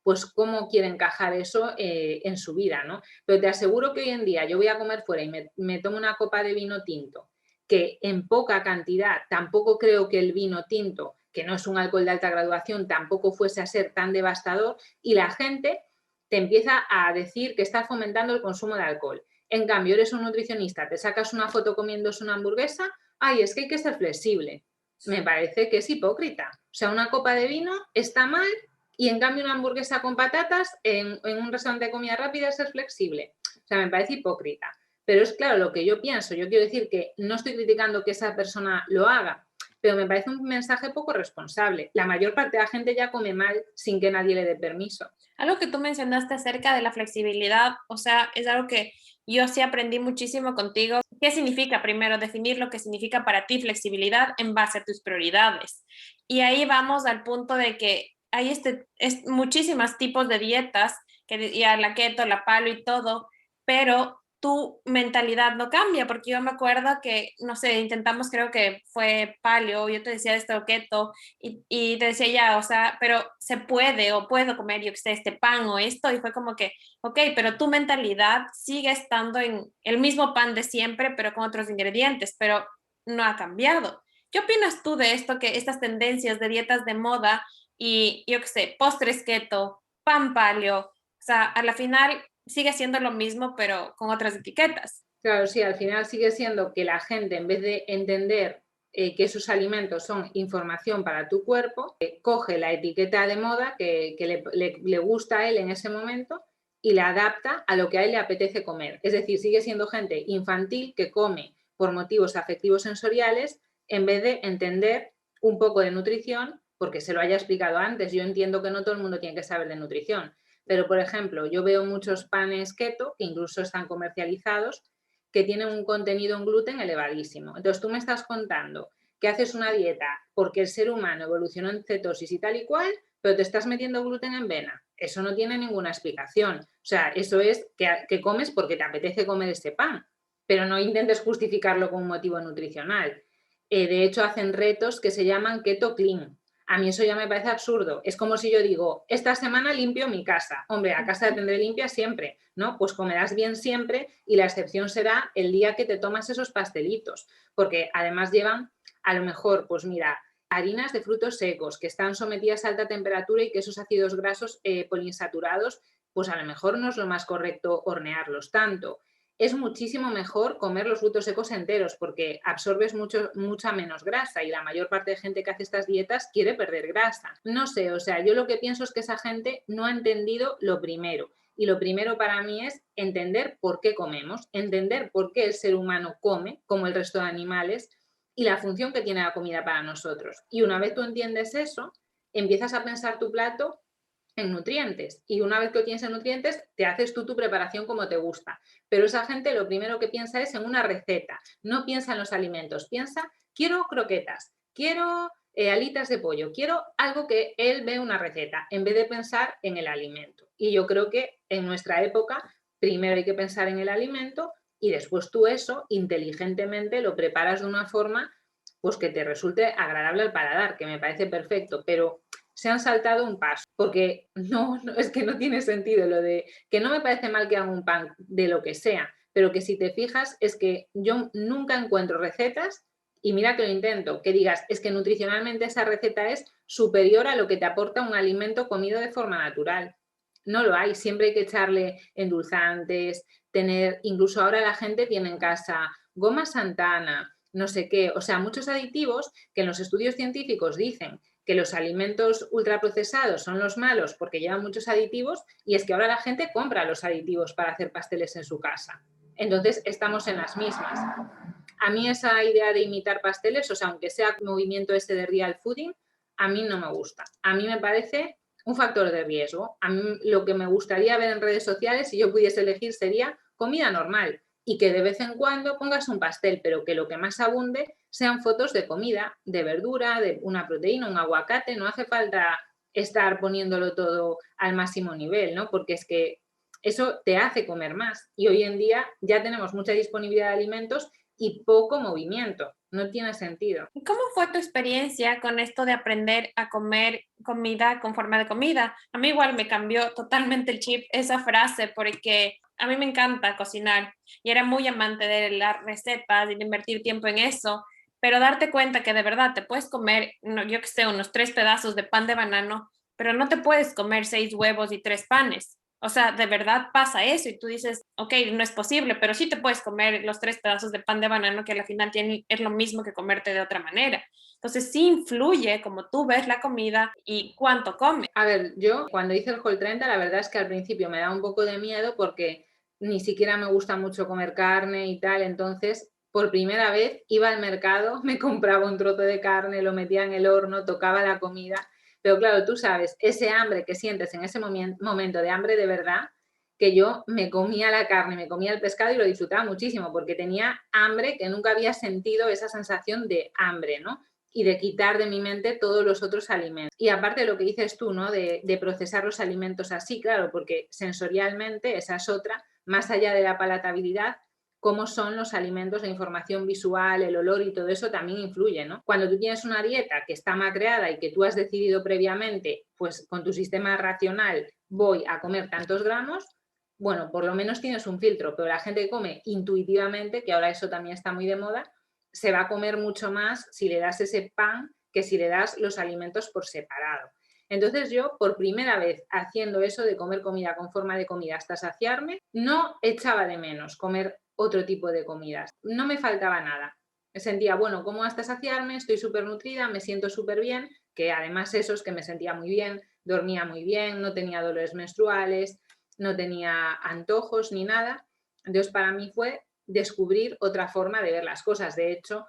pues cómo quiere encajar eso en su vida, ¿no? Pero te aseguro que hoy en día yo voy a comer fuera y me tomo una copa de vino tinto, que en poca cantidad, tampoco creo que el vino tinto, que no es un alcohol de alta graduación, tampoco fuese a ser tan devastador, y la gente te empieza a decir que está fomentando el consumo de alcohol. En cambio, eres un nutricionista, te sacas una foto comiéndose una hamburguesa, ay, es que hay que ser flexible. Me parece que es hipócrita. O sea, una copa de vino está mal y en cambio una hamburguesa con patatas en un restaurante de comida rápida es ser flexible. O sea, me parece hipócrita. Pero es claro lo que yo pienso. Yo quiero decir que no estoy criticando que esa persona lo haga, pero me parece un mensaje poco responsable. La mayor parte de la gente ya come mal sin que nadie le dé permiso.
Algo que tú mencionaste acerca de la flexibilidad, o sea, es algo que yo sí aprendí muchísimo contigo. ¿Qué significa? Primero, definir lo que significa para ti flexibilidad en base a tus prioridades. Y ahí vamos al punto de que hay muchísimos tipos de dietas, que ya la keto, la paleo y todo, pero tu mentalidad no cambia, porque yo me acuerdo que, no sé, intentamos, creo que fue paleo, yo te decía esto, keto, y te decía ya, o sea, pero se puede, o puedo comer, yo que sé, este pan o esto, y fue como que, ok, pero tu mentalidad sigue estando en el mismo pan de siempre, pero con otros ingredientes, pero no ha cambiado. ¿Qué opinas tú de esto, que estas tendencias de dietas de moda y, yo qué sé, postres keto, pan paleo, o sea, a la final sigue siendo lo mismo, pero con otras etiquetas?
Claro, sí, al final sigue siendo que la gente, en vez de entender que esos alimentos son información para tu cuerpo, coge la etiqueta de moda que le gusta a él en ese momento y la adapta a lo que a él le apetece comer. Es decir, sigue siendo gente infantil que come por motivos afectivos sensoriales en vez de entender un poco de nutrición, porque se lo haya explicado antes. Yo entiendo que no todo el mundo tiene que saber de nutrición, pero por ejemplo, yo veo muchos panes keto que incluso están comercializados que tienen un contenido en gluten elevadísimo. Entonces tú me estás contando que haces una dieta porque el ser humano evolucionó en cetosis y tal y cual, pero te estás metiendo gluten en vena. Eso no tiene ninguna explicación. O sea, eso es que comes porque te apetece comer ese pan, pero no intentes justificarlo con un motivo nutricional. De hecho, hacen retos que se llaman keto clean. A mí eso ya me parece absurdo. Es como si yo digo, esta semana limpio mi casa. Hombre, la casa la tendré limpia siempre, ¿no? Pues comerás bien siempre y la excepción será el día que te tomas esos pastelitos, porque además llevan, a lo mejor, pues mira, harinas de frutos secos que están sometidas a alta temperatura y que esos ácidos grasos poliinsaturados, pues a lo mejor no es lo más correcto hornearlos tanto. Es muchísimo mejor comer los frutos secos enteros porque absorbes mucha menos grasa y la mayor parte de gente que hace estas dietas quiere perder grasa. No sé, o sea, yo lo que pienso es que esa gente no ha entendido lo primero. Y lo primero para mí es entender por qué comemos, entender por qué el ser humano come, como el resto de animales, y la función que tiene la comida para nosotros. Y una vez tú entiendes eso, empiezas a pensar tu plato en nutrientes y una vez que lo tienes en nutrientes te haces tú tu preparación como te gusta, pero esa gente lo primero que piensa es en una receta, no piensa en los alimentos, piensa quiero croquetas, quiero alitas de pollo, quiero algo que él ve una receta en vez de pensar en el alimento. Y yo creo que en nuestra época primero hay que pensar en el alimento y después tú eso inteligentemente lo preparas de una forma pues que te resulte agradable al paladar, que me parece perfecto, pero se han saltado un paso, porque no, es que no tiene sentido lo de que no me parece mal que hagan un pan de lo que sea, pero que si te fijas es que yo nunca encuentro recetas, y mira que lo intento, que digas, es que nutricionalmente esa receta es superior a lo que te aporta un alimento comido de forma natural. No lo hay, siempre hay que echarle endulzantes, incluso ahora la gente tiene en casa goma Santana, no sé qué, o sea, muchos aditivos que en los estudios científicos dicen que los alimentos ultraprocesados son los malos porque llevan muchos aditivos y es que ahora la gente compra los aditivos para hacer pasteles en su casa. Entonces, estamos en las mismas. A mí esa idea de imitar pasteles, o sea, aunque sea el movimiento ese de real fooding, a mí no me gusta. A mí me parece un factor de riesgo. A mí lo que me gustaría ver en redes sociales, si yo pudiese elegir, sería comida normal. y que de vez en cuando pongas un pastel, pero que lo que más abunde sean fotos de comida, de verdura, de una proteína, un aguacate. No hace falta estar poniéndolo todo al máximo nivel, ¿no? Porque es que eso te hace comer más. Y hoy en día ya tenemos mucha disponibilidad de alimentos y poco movimiento. No tiene sentido.
¿Y cómo fue tu experiencia con esto de aprender a comer comida con forma de comida? A mí igual me cambió totalmente el chip esa frase porque a mí me encanta cocinar y era muy amante de las recetas y de invertir tiempo en eso, pero darte cuenta que de verdad te puedes comer, no, yo que sé, unos 3 pedazos de pan de banano, pero no te puedes comer 6 huevos y 3 panes. O sea, de verdad pasa eso y tú dices, ok, no es posible, pero sí te puedes comer los 3 pedazos de pan de banano que al final es lo mismo que comerte de otra manera. Entonces sí influye como tú ves la comida y cuánto comes.
A ver, yo cuando hice el Whole 30, la verdad es que al principio me daba un poco de miedo porque ni siquiera me gusta mucho comer carne y tal, entonces por primera vez iba al mercado, me compraba un trozo de carne, lo metía en el horno, tocaba la comida, pero claro, tú sabes, ese hambre que sientes en ese momento de hambre de verdad, que yo me comía la carne, me comía el pescado y lo disfrutaba muchísimo porque tenía hambre que nunca había sentido esa sensación de hambre, ¿no? Y de quitar de mi mente todos los otros alimentos. Y aparte de lo que dices tú, ¿no? De procesar los alimentos así, claro, porque sensorialmente esa es otra, más allá de la palatabilidad, cómo son los alimentos, la información visual, el olor y todo eso también influye, ¿no? Cuando tú tienes una dieta que está macreada y que tú has decidido previamente, pues con tu sistema racional voy a comer tantos gramos, bueno, por lo menos tienes un filtro, pero la gente que come intuitivamente, que ahora eso también está muy de moda, se va a comer mucho más si le das ese pan que si le das los alimentos por separado. Entonces yo, por primera vez haciendo eso de comer comida con forma de comida hasta saciarme, no echaba de menos comer otro tipo de comidas. No me faltaba nada. Me sentía, bueno, como hasta saciarme, estoy súper nutrida, me siento súper bien, que además eso es que me sentía muy bien, dormía muy bien, no tenía dolores menstruales, no tenía antojos ni nada. Entonces para mí fue descubrir otra forma de ver las cosas. De hecho,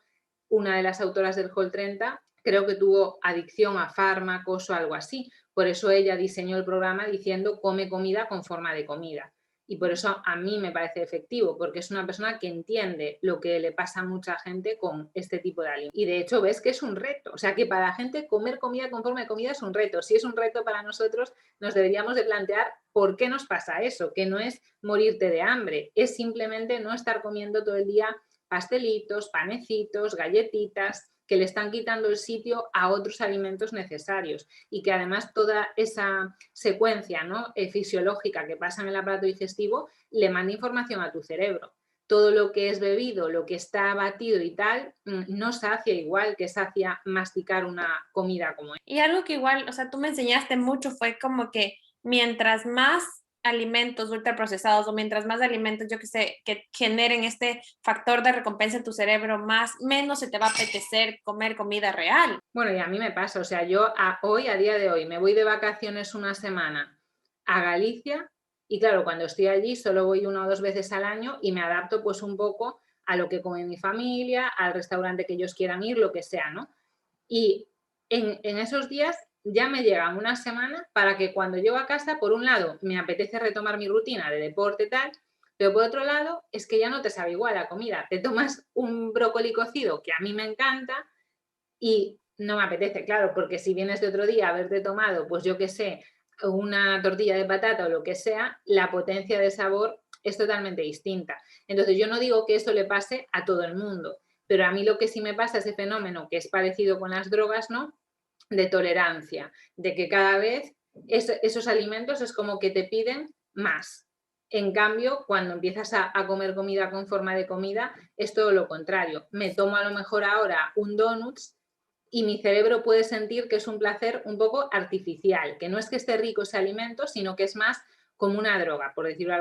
una de las autoras del Whole 30 creo que tuvo adicción a fármacos o algo así. Por eso ella diseñó el programa diciendo come comida con forma de comida. Y por eso a mí me parece efectivo, porque es una persona que entiende lo que le pasa a mucha gente con este tipo de alimentos. Y de hecho ves que es un reto. O sea que para la gente comer comida con forma de comida es un reto. Si es un reto para nosotros, nos deberíamos de plantear por qué nos pasa eso, que no es morirte de hambre, es simplemente no estar comiendo todo el día pastelitos, panecitos, galletitas, que le están quitando el sitio a otros alimentos necesarios y que además toda esa secuencia, ¿no? Fisiológica que pasa en el aparato digestivo le manda información a tu cerebro. Todo lo que es bebido, lo que está batido y tal, no sacia igual que sacia masticar una comida como esta.
Y algo que igual, o sea, tú me enseñaste mucho fue como que mientras más alimentos ultraprocesados o mientras más alimentos, yo que sé, que generen este factor de recompensa en tu cerebro, menos se te va a apetecer comer comida real.
Bueno, y a mí me pasa, o sea, yo a día de hoy, me voy de vacaciones una semana a Galicia y claro, cuando estoy allí solo voy 1 o 2 veces al año y me adapto pues un poco a lo que come mi familia, al restaurante que ellos quieran ir, lo que sea, ¿no? Y en esos días ya me llegan una semana para que cuando llego a casa, por un lado, me apetece retomar mi rutina de deporte tal, pero por otro lado, es que ya no te sabe igual la comida. Te tomas un brócoli cocido, que a mí me encanta, y no me apetece, claro, porque si vienes de otro día a haberte tomado, pues yo qué sé, una tortilla de patata o lo que sea, la potencia de sabor es totalmente distinta. Entonces yo no digo que esto le pase a todo el mundo, pero a mí lo que sí me pasa es ese fenómeno que es parecido con las drogas, ¿no? De tolerancia, de que cada vez esos alimentos es como que te piden más. En cambio, cuando empiezas a comer comida con forma de comida, es todo lo contrario. Me tomo a lo mejor ahora un donuts y mi cerebro puede sentir que es un placer un poco artificial, que no es que esté rico ese alimento, sino que es más como una droga, por decirlo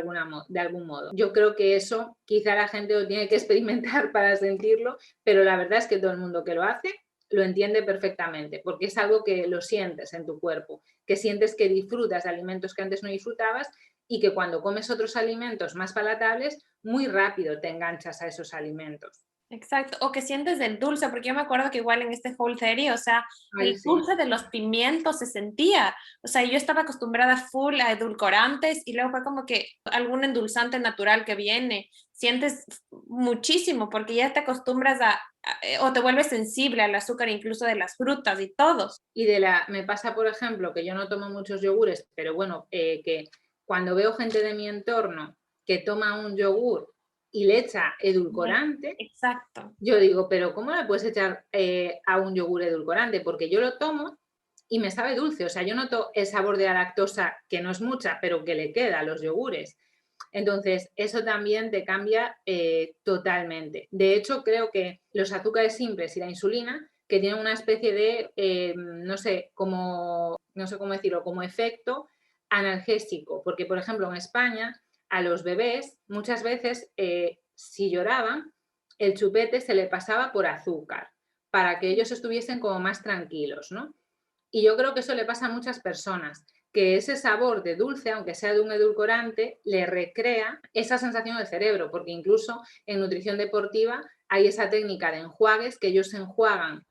de algún modo. Yo creo que eso quizá la gente lo tiene que experimentar para sentirlo, pero la verdad es que todo el mundo que lo hace lo entiende perfectamente, porque es algo que lo sientes en tu cuerpo, que sientes que disfrutas de alimentos que antes no disfrutabas y que cuando comes otros alimentos más palatables, muy rápido te enganchas a esos alimentos.
Exacto, o que sientes el dulce, porque yo me acuerdo que igual en este Whole 30, o sea,
Ay,
el
sí.
dulce de los pimientos se sentía, o sea, yo estaba acostumbrada full a edulcorantes y luego fue como que algún endulzante natural que viene, sientes muchísimo porque ya te acostumbras o te vuelves sensible al azúcar incluso de las frutas y todos.
Y me pasa, por ejemplo, que yo no tomo muchos yogures, pero bueno, que cuando veo gente de mi entorno que toma un yogur y le echa edulcorante,
Exacto.
yo digo, pero ¿cómo le puedes echar a un yogur edulcorante? Porque yo lo tomo y me sabe dulce, o sea, yo noto el sabor de la lactosa, que no es mucha, pero que le queda a los yogures. Entonces, eso también te cambia totalmente. De hecho, creo que los azúcares simples y la insulina, que tienen una especie de, no sé cómo decirlo, como efecto analgésico. Porque, por ejemplo, en España, a los bebés, muchas veces, si lloraban, el chupete se le pasaba por azúcar, para que ellos estuviesen como más tranquilos, ¿no? Y yo creo que eso le pasa a muchas personas, que ese sabor de dulce, aunque sea de un edulcorante, le recrea esa sensación del cerebro, porque incluso en nutrición deportiva hay esa técnica de enjuagues que ellos se enjuagan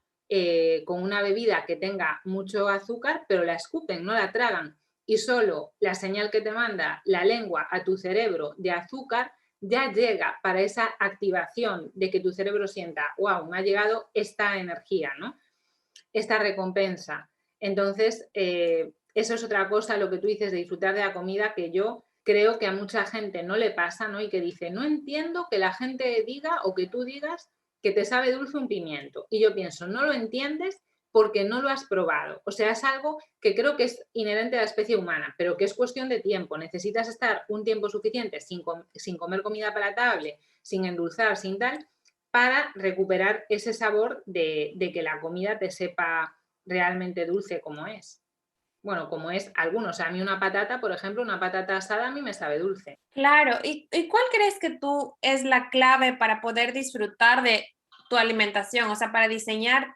con una bebida que tenga mucho azúcar, pero la escupen, no la tragan. Y solo la señal que te manda la lengua a tu cerebro de azúcar ya llega para esa activación de que tu cerebro sienta, wow, me ha llegado esta energía, ¿no? Esta recompensa. Entonces, eso es otra cosa, lo que tú dices de disfrutar de la comida, que yo creo que a mucha gente no le pasa, ¿no? Y que dice, no entiendo que la gente diga o que tú digas que te sabe dulce un pimiento. Y yo pienso, no lo entiendes porque no lo has probado. O sea, es algo que creo que es inherente a la especie humana, pero que es cuestión de tiempo. Necesitas estar un tiempo suficiente sin comer comida palatable, sin endulzar, sin tal, para recuperar ese sabor de que la comida te sepa realmente dulce como es. Bueno, como es algunos. O sea, a mí una patata, por ejemplo, una patata asada a mí me sabe dulce.
Claro, ¿y cuál crees que tú es la clave para poder disfrutar de tu alimentación? O sea, para diseñar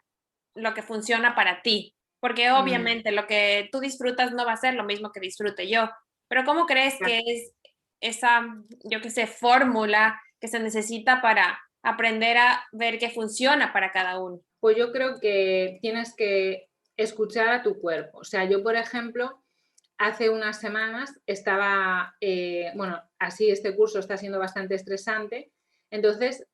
lo que funciona para ti, porque
Mm,
obviamente lo que tú disfrutas no va a ser lo mismo que disfrute yo, pero ¿cómo crees
ya.
que es esa, yo qué sé, fórmula que se necesita para aprender a ver qué funciona para cada uno?
Pues yo creo que tienes que escuchar a tu cuerpo. O sea, yo, por ejemplo, hace unas semanas estaba, bueno, así este curso está siendo bastante estresante, entonces,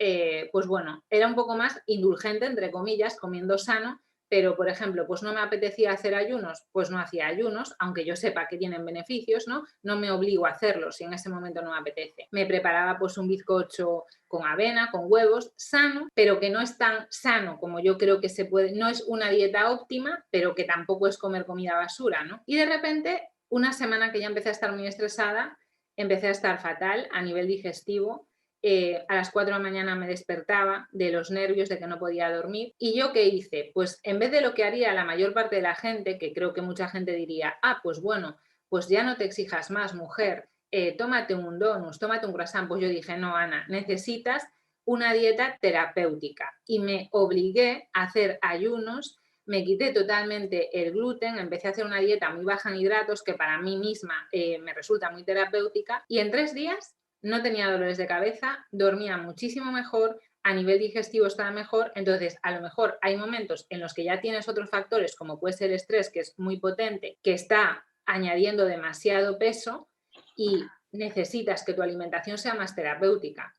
pues bueno, era un poco más indulgente, entre comillas, comiendo sano, pero, por ejemplo, pues no me apetecía hacer ayunos, pues no hacía ayunos, aunque yo sepa que tienen beneficios, ¿no? No me obligo a hacerlos si en ese momento no me apetece. Me preparaba pues un bizcocho con avena, con huevos, sano, pero que no es tan sano como yo creo que se puede, no es una dieta óptima, pero que tampoco es comer comida basura, ¿no? Y de repente, una semana que ya empecé a estar muy estresada, empecé a estar fatal a nivel digestivo. A las 4 de la mañana me despertaba de los nervios de que no podía dormir. ¿Y yo qué hice? Pues en vez de lo que haría la mayor parte de la gente, que creo que mucha gente diría, ah, pues bueno, pues ya no te exijas más, mujer, tómate un donus, tómate un croissant. Pues yo dije, no, Ana, necesitas una dieta terapéutica. Y me obligué a hacer ayunos, me quité totalmente el gluten, empecé a hacer una dieta muy baja en hidratos que para mí misma me resulta muy terapéutica y en 3 días no tenía dolores de cabeza, dormía muchísimo mejor, a nivel digestivo estaba mejor, entonces a lo mejor hay momentos en los que ya tienes otros factores como puede ser el estrés, que es muy potente, que está añadiendo demasiado peso y necesitas que tu alimentación sea más terapéutica.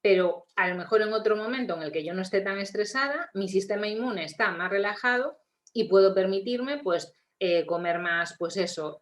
Pero a lo mejor en otro momento en el que yo no esté tan estresada, mi sistema inmune está más relajado y puedo permitirme pues comer más, pues eso,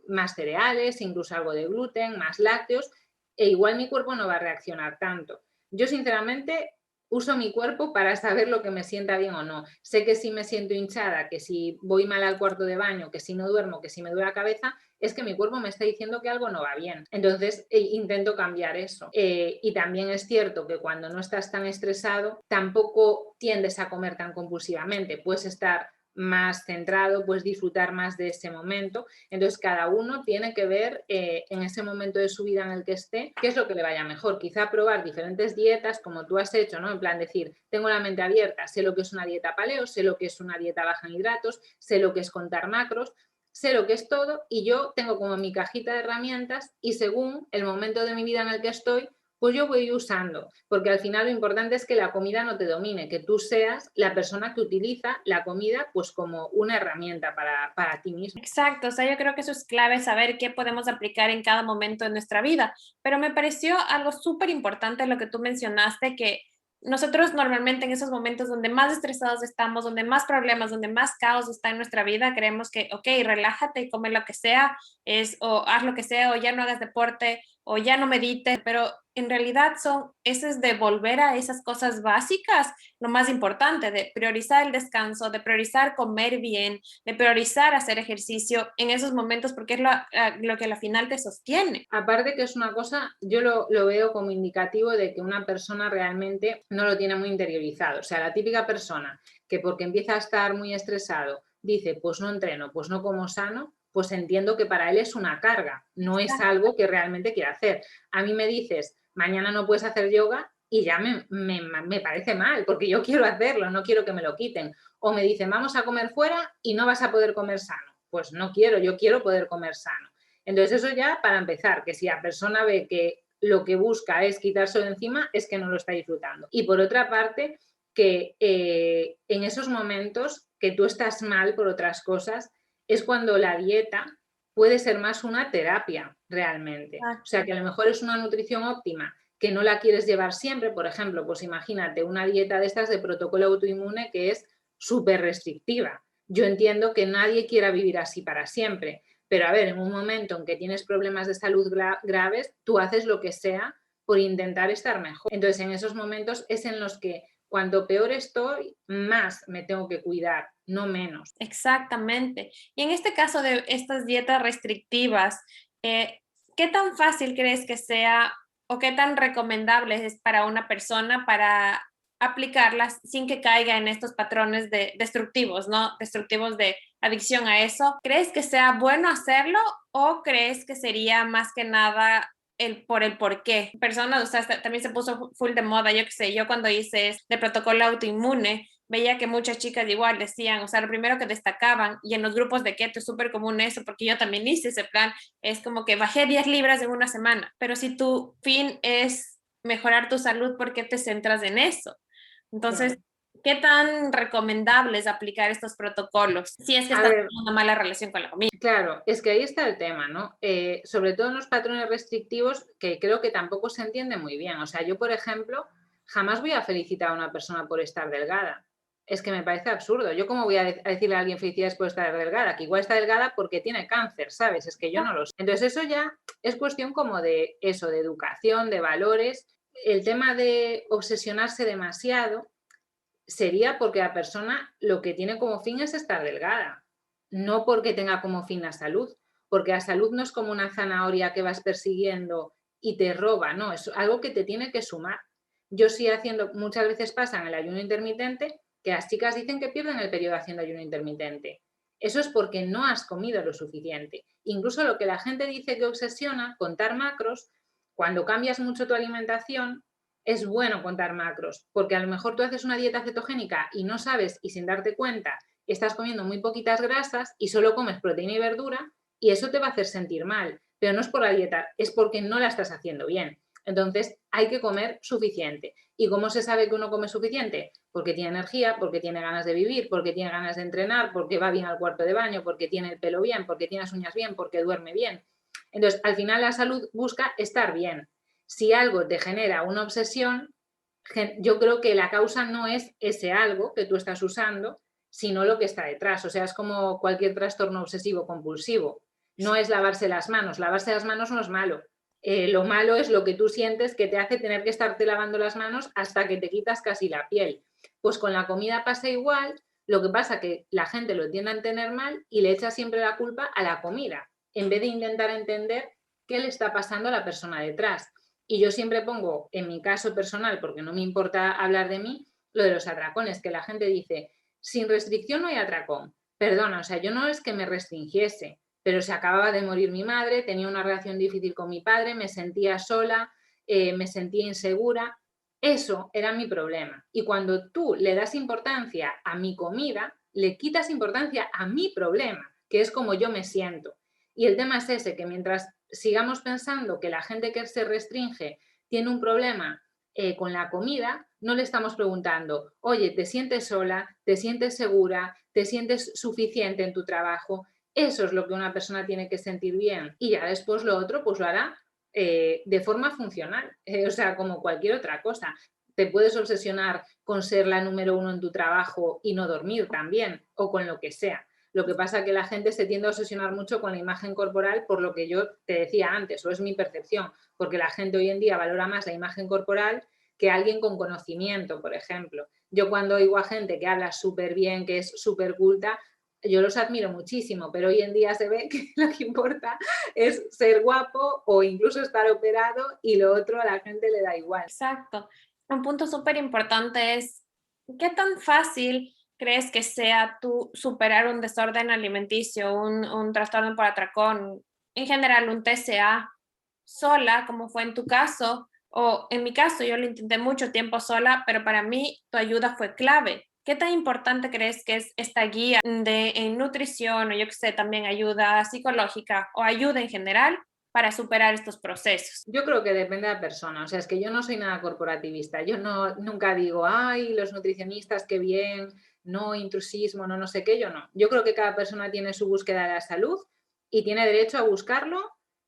más cereales, incluso algo de gluten, más lácteos, e igual mi cuerpo no va a reaccionar tanto. Yo sinceramente uso mi cuerpo para saber lo que me sienta bien o no. Sé que si me siento hinchada, que si voy mal al cuarto de baño, que si no duermo, que si me duele la cabeza, es que mi cuerpo me está diciendo que algo no va bien. Entonces intento cambiar eso. Y también es cierto que cuando no estás tan estresado, tampoco tiendes a comer tan compulsivamente. Puedes estar más centrado, puedes disfrutar más de ese momento. Entonces, cada uno tiene que ver en ese momento de su vida en el que esté, qué es lo que le vaya mejor. Quizá probar diferentes dietas, como tú has hecho, ¿no? En plan decir, tengo la mente abierta, sé lo que es una dieta paleo, sé lo que es una dieta baja en hidratos, sé lo que es contar macros, sé lo que es todo y yo tengo como mi cajita de herramientas y según el momento de mi vida en el que estoy, pues yo voy usando, porque al final lo importante es que la comida no te domine, que tú seas la persona que utiliza la comida pues como una herramienta para ti mismo.
Exacto, o sea, yo creo que eso es clave, saber qué podemos aplicar en cada momento de nuestra vida, pero me pareció algo súper importante lo que tú mencionaste, que nosotros normalmente en esos momentos donde más estresados estamos, donde más problemas, donde más caos está en nuestra vida, creemos que, ok, relájate y come lo que sea, o haz lo que sea, o ya no hagas deporte, o ya no medites, pero en realidad ese es de volver a esas cosas básicas, lo más importante, de priorizar el descanso, de priorizar comer bien, de priorizar hacer ejercicio en esos momentos, porque es lo que al final te sostiene.
Aparte que es una cosa, yo lo veo como indicativo de que una persona realmente no lo tiene muy interiorizado. O sea, la típica persona que porque empieza a estar muy estresado dice, pues no entreno, pues no como sano, pues entiendo que para él es una carga, no es algo que realmente quiere hacer. A mí me dices, mañana no puedes hacer yoga y ya me parece mal, porque yo quiero hacerlo, no quiero que me lo quiten. O me dicen, vamos a comer fuera y no vas a poder comer sano. Pues no quiero, yo quiero poder comer sano. Entonces eso ya para empezar, que si la persona ve que lo que busca es quitarse de encima, es que no lo está disfrutando. Y por otra parte, que en esos momentos que tú estás mal por otras cosas, es cuando la dieta puede ser más una terapia realmente. O sea, que a lo mejor es una nutrición óptima que no la quieres llevar siempre. Por ejemplo, pues imagínate una dieta de estas de protocolo autoinmune que es súper restrictiva. Yo entiendo que nadie quiera vivir así para siempre, pero a ver, en un momento en que tienes problemas de salud graves, tú haces lo que sea por intentar estar mejor. Entonces, en esos momentos es en los que cuanto peor estoy, más me tengo que cuidar, no menos.
Exactamente. Y en este caso de estas dietas restrictivas, ¿qué tan fácil crees que sea o qué tan recomendable es para una persona para aplicarlas sin que caiga en estos patrones destructivos, ¿no? Destructivos de adicción a eso? ¿Crees que sea bueno hacerlo o crees que sería más que nada por el por qué? Personas, o sea, también se puso full de moda, yo qué sé, yo cuando hice de protocolo autoinmune, veía que muchas chicas igual decían, o sea, lo primero que destacaban, y en los grupos de keto es súper común eso, porque yo también hice ese plan, es como que bajé 10 libras en una semana, pero si tu fin es mejorar tu salud, ¿por qué te centras en eso? Entonces, ¿qué tan recomendable es aplicar estos protocolos si es que estás teniendo una mala relación con la comida?
Claro, es que ahí está el tema, ¿no? Sobre todo en los patrones restrictivos, que creo que tampoco se entiende muy bien. O sea, yo, por ejemplo, jamás voy a felicitar a una persona por estar delgada. Es que me parece absurdo. Yo cómo voy a decirle a alguien felicidades por estar delgada, que igual está delgada porque tiene cáncer, ¿sabes? Es que yo no lo sé. Entonces eso ya es cuestión como de eso, de educación, de valores. El tema de obsesionarse demasiado sería porque la persona lo que tiene como fin es estar delgada, no porque tenga como fin la salud, porque la salud no es como una zanahoria que vas persiguiendo y te roba, no, es algo que te tiene que sumar. Yo sí haciendo, muchas veces pasa en el ayuno intermitente, que las chicas dicen que pierden el periodo haciendo ayuno intermitente. Eso es porque no has comido lo suficiente. Incluso lo que la gente dice que obsesiona, contar macros, cuando cambias mucho tu alimentación, es bueno contar macros, porque a lo mejor tú haces una dieta cetogénica y no sabes y sin darte cuenta estás comiendo muy poquitas grasas y solo comes proteína y verdura y eso te va a hacer sentir mal, pero no es por la dieta, es porque no la estás haciendo bien. Entonces hay que comer suficiente. ¿Y cómo se sabe que uno come suficiente? Porque tiene energía, porque tiene ganas de vivir, porque tiene ganas de entrenar, porque va bien al cuarto de baño, porque tiene el pelo bien, porque tiene las uñas bien, porque duerme bien. Entonces, al final la salud busca estar bien. Si algo te genera una obsesión, yo creo que la causa no es ese algo que tú estás usando, sino lo que está detrás. O sea, es como cualquier trastorno obsesivo compulsivo. No es lavarse las manos no es malo. Lo malo es lo que tú sientes que te hace tener que estarte lavando las manos hasta que te quitas casi la piel. Pues con la comida pasa igual, lo que pasa que la gente lo tiende a entender mal y le echa siempre la culpa a la comida, en vez de intentar entender qué le está pasando a la persona detrás. Y yo siempre pongo, en mi caso personal, porque no me importa hablar de mí, lo de los atracones, que la gente dice, sin restricción no hay atracón. Perdona, o sea, yo no es que me restringiese, pero se acababa de morir mi madre, tenía una relación difícil con mi padre, me sentía sola, me sentía insegura. Eso era mi problema. Y cuando tú le das importancia a mi comida, le quitas importancia a mi problema, que es como yo me siento. Y el tema es ese, que mientras sigamos pensando que la gente que se restringe tiene un problema con la comida, no le estamos preguntando, oye, ¿te sientes sola? ¿Te sientes segura? ¿Te sientes suficiente en tu trabajo? Eso es lo que una persona tiene que sentir bien, y ya después lo otro pues lo hará de forma funcional, o sea, como cualquier otra cosa. Te puedes obsesionar con ser la número 1 en tu trabajo y no dormir también, o con lo que sea. Lo que pasa es que la gente se tiende a obsesionar mucho con la imagen corporal, por lo que yo te decía antes, o es mi percepción, porque la gente hoy en día valora más la imagen corporal que alguien con conocimiento, por ejemplo. Yo cuando oigo a gente que habla súper bien, que es súper culta, yo los admiro muchísimo, pero hoy en día se ve que lo que importa es ser guapo o incluso estar operado, y lo otro a la gente le da igual.
Exacto. Un punto súper importante es, ¿qué tan fácil crees que sea tú superar un desorden alimenticio, un trastorno por atracón, en general un TCA, sola, como fue en tu caso? O en mi caso, yo lo intenté mucho tiempo sola, pero para mí tu ayuda fue clave. ¿Qué tan importante crees que es esta guía en nutrición, o yo que sé, también ayuda psicológica o ayuda en general para superar estos procesos?
Yo creo que depende de la persona, o sea, es que yo no soy nada corporativista, yo nunca digo, ay, los nutricionistas, qué bien, no intrusismo, no sé qué, yo no. Yo creo que cada persona tiene su búsqueda de la salud y tiene derecho a buscarlo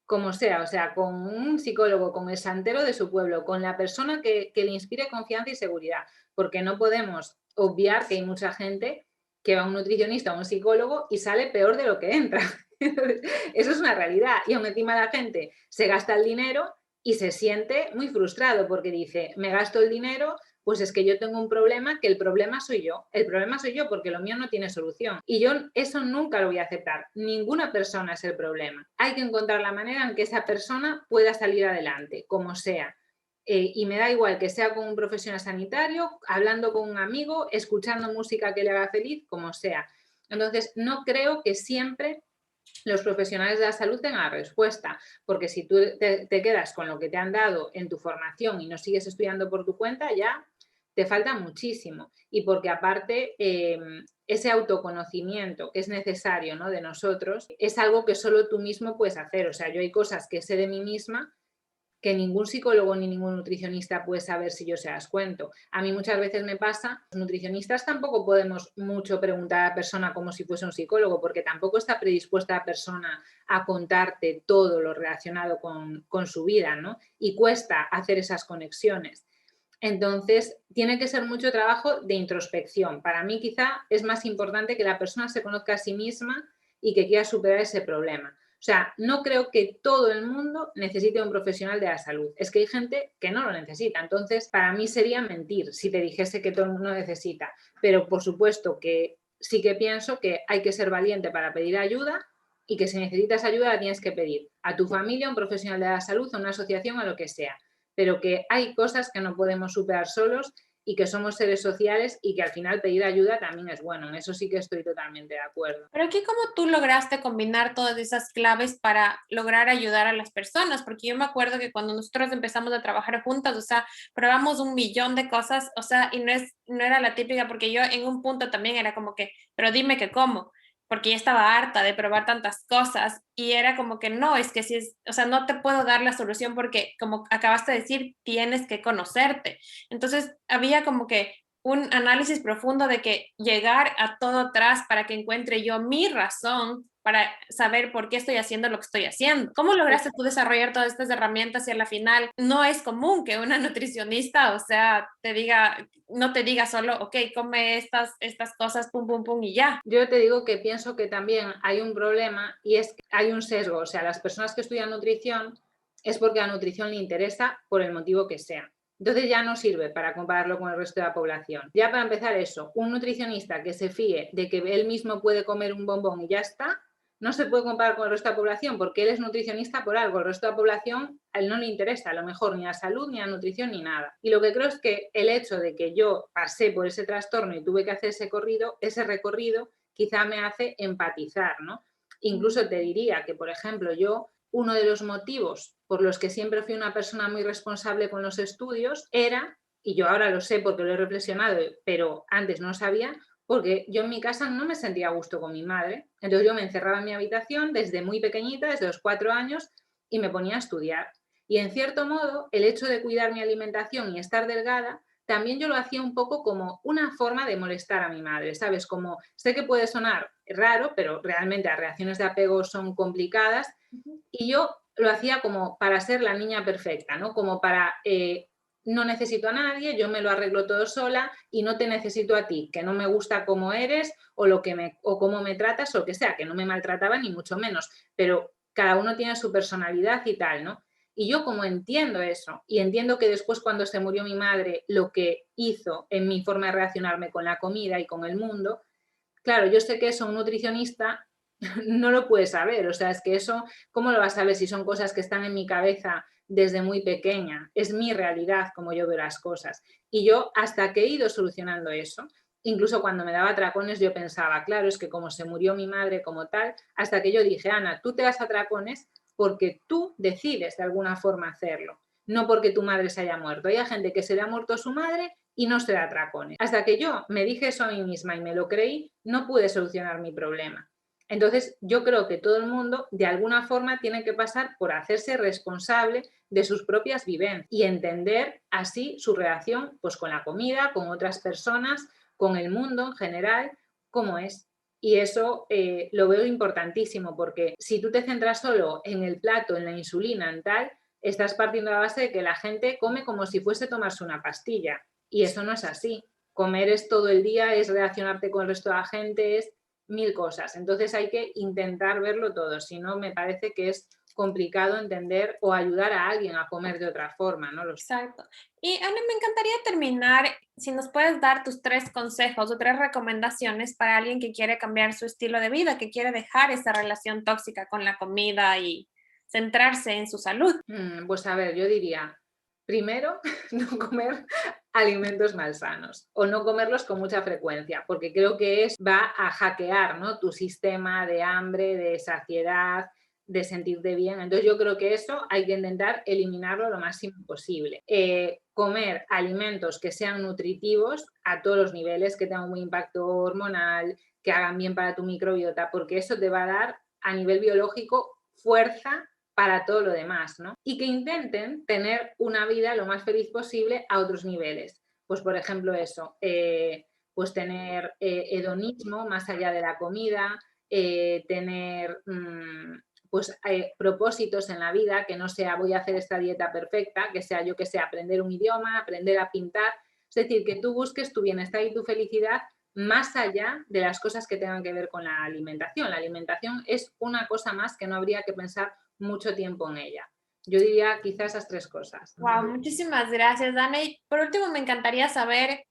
como sea, o sea, con un psicólogo, con el santero de su pueblo, con la persona que le inspire confianza y seguridad, porque no podemos obviar que hay mucha gente que va a un nutricionista o a un psicólogo y sale peor de lo que entra. Eso es una realidad, y aún encima la gente se gasta el dinero y se siente muy frustrado porque dice, me gasto el dinero, pues es que yo tengo un problema, que el problema soy yo porque lo mío no tiene solución, y yo eso nunca lo voy a aceptar. Ninguna persona es el problema, hay que encontrar la manera en que esa persona pueda salir adelante, como sea. Y me da igual que sea con un profesional sanitario, hablando con un amigo, escuchando música que le haga feliz, como sea. Entonces, no creo que siempre los profesionales de la salud tengan la respuesta, porque si tú te quedas con lo que te han dado en tu formación y no sigues estudiando por tu cuenta, ya te falta muchísimo. Y porque aparte ese autoconocimiento que es necesario, ¿no?, de nosotros, es algo que solo tú mismo puedes hacer. O sea, yo hay cosas que sé de mí misma que ningún psicólogo ni ningún nutricionista puede saber si yo se las cuento. A mí muchas veces me pasa, los nutricionistas tampoco podemos mucho preguntar a la persona como si fuese un psicólogo, porque tampoco está predispuesta la persona a contarte todo lo relacionado con su vida, ¿no? Y cuesta hacer esas conexiones. Entonces, tiene que ser mucho trabajo de introspección. Para mí, quizá, es más importante que la persona se conozca a sí misma y que quiera superar ese problema. O sea, no creo que todo el mundo necesite un profesional de la salud. Es que hay gente que no lo necesita. Entonces, para mí sería mentir si te dijese que todo el mundo necesita. Pero, por supuesto, que sí que pienso que hay que ser valiente para pedir ayuda, y que si necesitas ayuda la tienes que pedir a tu familia, a un profesional de la salud, a una asociación, a lo que sea. Pero que hay cosas que no podemos superar solos y que somos seres sociales, y que al final pedir ayuda también es bueno. En eso sí que estoy totalmente de acuerdo.
Pero aquí, ¿cómo tú lograste combinar todas esas claves para lograr ayudar a las personas? Porque yo me acuerdo que cuando nosotros empezamos a trabajar juntas, o sea, probamos un millón de cosas, o sea, y no era la típica, porque yo en un punto también era como que, pero dime que cómo, porque ya estaba harta de probar tantas cosas, y era como que no, es que si es, o sea, no te puedo dar la solución porque, como acabaste de decir, tienes que conocerte. Entonces, había como que un análisis profundo de que llegar a todo atrás para que encuentre yo mi razón para saber por qué estoy haciendo lo que estoy haciendo. ¿Cómo lograste tú desarrollar todas estas herramientas? Y a la final no es común que una nutricionista, o sea, te diga, no te diga solo, ok, come estas cosas, pum, pum, pum, y ya.
Yo te digo que pienso que también hay un problema, y es que hay un sesgo. O sea, las personas que estudian nutrición es porque la nutrición le interesa por el motivo que sea. Entonces ya no sirve para compararlo con el resto de la población. Ya para empezar eso, un nutricionista que se fíe de que él mismo puede comer un bombón y ya está, no se puede comparar con el resto de la población, porque él es nutricionista por algo. El resto de la población, a él no le interesa a lo mejor ni la salud, ni la nutrición, ni nada. Y lo que creo es que el hecho de que yo pasé por ese trastorno y tuve que hacer ese recorrido quizá me hace empatizar, ¿no? Incluso te diría que, por ejemplo, yo, uno de los motivos por los que siempre fui una persona muy responsable con los estudios era, y yo ahora lo sé porque lo he reflexionado, pero antes no lo sabía, porque yo en mi casa no me sentía a gusto con mi madre. Entonces yo me encerraba en mi habitación desde muy pequeñita, desde los 4 años, y me ponía a estudiar. Y en cierto modo, el hecho de cuidar mi alimentación y estar delgada, también yo lo hacía un poco como una forma de molestar a mi madre, ¿sabes? Como sé que puede sonar raro, pero realmente las reacciones de apego son complicadas y yo lo hacía como para ser la niña perfecta, ¿no? Como para no necesito a nadie, yo me lo arreglo todo sola y no te necesito a ti, que no me gusta cómo eres o cómo me tratas o lo que sea, que no me maltrataba ni mucho menos, pero cada uno tiene su personalidad y tal, ¿no? Y yo como entiendo eso y entiendo que después cuando se murió mi madre lo que hizo en mi forma de relacionarme con la comida y con el mundo, claro, yo sé que eso un nutricionista no lo puede saber, o sea, es que eso, ¿cómo lo vas a saber si son cosas que están en mi cabeza desde muy pequeña? Es mi realidad como yo veo las cosas. Y yo hasta que he ido solucionando eso, incluso cuando me daba atracones yo pensaba, claro, es que como se murió mi madre como tal, hasta que yo dije, Ana, tú te das atracones porque tú decides de alguna forma hacerlo, no porque tu madre se haya muerto. Hay gente que se le ha muerto su madre y no se da atracones. Hasta que yo me dije eso a mí misma y me lo creí, no pude solucionar mi problema. Entonces, yo creo que todo el mundo, de alguna forma, tiene que pasar por hacerse responsable de sus propias vivencias y entender así su relación pues, con la comida, con otras personas, con el mundo en general, cómo es. Y eso lo veo importantísimo porque si tú te centras solo en el plato, en la insulina, en tal, estás partiendo de la base de que la gente come como si fuese tomarse una pastilla. Y eso no es así. Comer es todo el día, es relacionarte con el resto de la gente, es mil cosas. Entonces hay que intentar verlo todo, si no me parece que es complicado entender o ayudar a alguien a comer de otra forma, ¿no?
Exacto. Y Ana, me encantaría terminar, si nos puedes dar tus 3 consejos o 3 recomendaciones para alguien que quiere cambiar su estilo de vida, que quiere dejar esa relación tóxica con la comida y centrarse en su salud.
Pues a ver, yo diría, primero, no comer alimentos malsanos o no comerlos con mucha frecuencia, porque creo que va a hackear, ¿no? Tu sistema de hambre, de saciedad, de sentirte bien. Entonces yo creo que eso hay que intentar eliminarlo lo máximo posible. Comer alimentos que sean nutritivos a todos los niveles, que tengan un impacto hormonal, que hagan bien para tu microbiota, porque eso te va a dar a nivel biológico fuerza para todo lo demás, ¿no? Y que intenten tener una vida lo más feliz posible a otros niveles. Pues, por ejemplo, eso, pues tener hedonismo más allá de la comida, tener pues propósitos en la vida, que no sea voy a hacer esta dieta perfecta, que sea yo que sé, aprender un idioma, aprender a pintar, es decir, que tú busques tu bienestar y tu felicidad más allá de las cosas que tengan que ver con la alimentación. La alimentación es una cosa más que no habría que pensar mucho tiempo en ella. Yo diría quizás esas 3 cosas.
Wow, muchísimas gracias, Ana. Y por último, me encantaría saber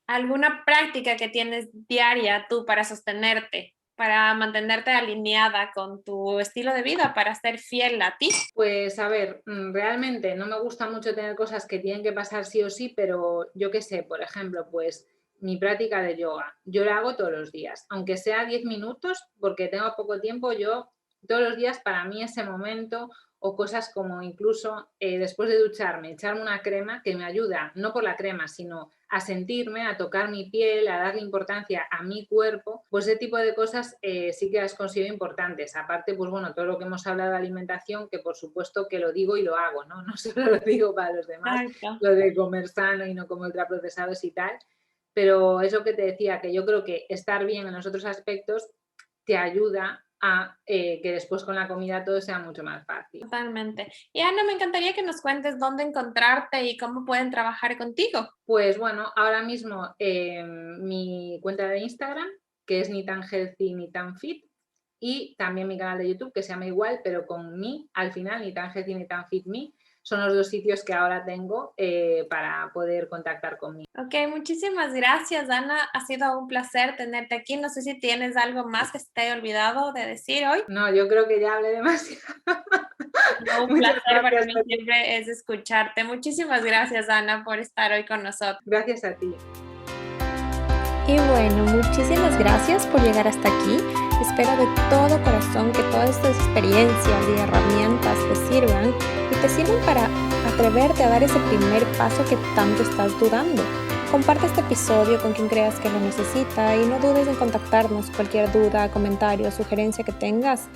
alguna práctica que tienes diaria tú para sostenerte, para mantenerte alineada con tu estilo de vida, para ser fiel a ti.
Pues a ver, realmente no me gusta mucho tener cosas que tienen que pasar sí o sí, pero yo qué sé, por ejemplo, pues mi práctica de yoga, yo la hago todos los días, aunque sea 10 minutos, porque tengo poco tiempo, yo todos los días para mí ese momento o cosas como incluso después de ducharme, echarme una crema que me ayuda, no por la crema, sino a sentirme, a tocar mi piel, a darle importancia a mi cuerpo, pues ese tipo de cosas sí que las considero importantes. Aparte, pues bueno, todo lo que hemos hablado de alimentación, que por supuesto que lo digo y lo hago, ¿no? No solo lo digo para los demás, lo de comer sano y no comer ultraprocesados y tal, pero eso que te decía, que yo creo que estar bien en los otros aspectos te ayuda a que después con la comida todo sea mucho más fácil.
Totalmente. Y Ana, me encantaría que nos cuentes dónde encontrarte y cómo pueden trabajar contigo.
Pues bueno, ahora mismo mi cuenta de Instagram, que es ni tan healthy ni tan fit, y también mi canal de YouTube, que se llama igual, pero con mi al final, ni tan healthy ni tan fit me. Son los 2 sitios que ahora tengo para poder contactar conmigo.
Ok, muchísimas gracias, Ana. Ha sido un placer tenerte aquí. No sé si tienes algo más que se te haya olvidado de decir hoy.
No, yo creo que ya hablé demasiado.
No, un placer para mí siempre es escucharte. Muchísimas gracias, Ana, por estar hoy con nosotros.
Gracias a ti.
Y bueno, muchísimas gracias por llegar hasta aquí. Espero de todo corazón que todas estas experiencias y herramientas te sirvan para atreverte a dar ese primer paso que tanto estás dudando. Comparte este episodio con quien creas que lo necesita y no dudes en contactarnos cualquier duda, comentario o sugerencia que tengas.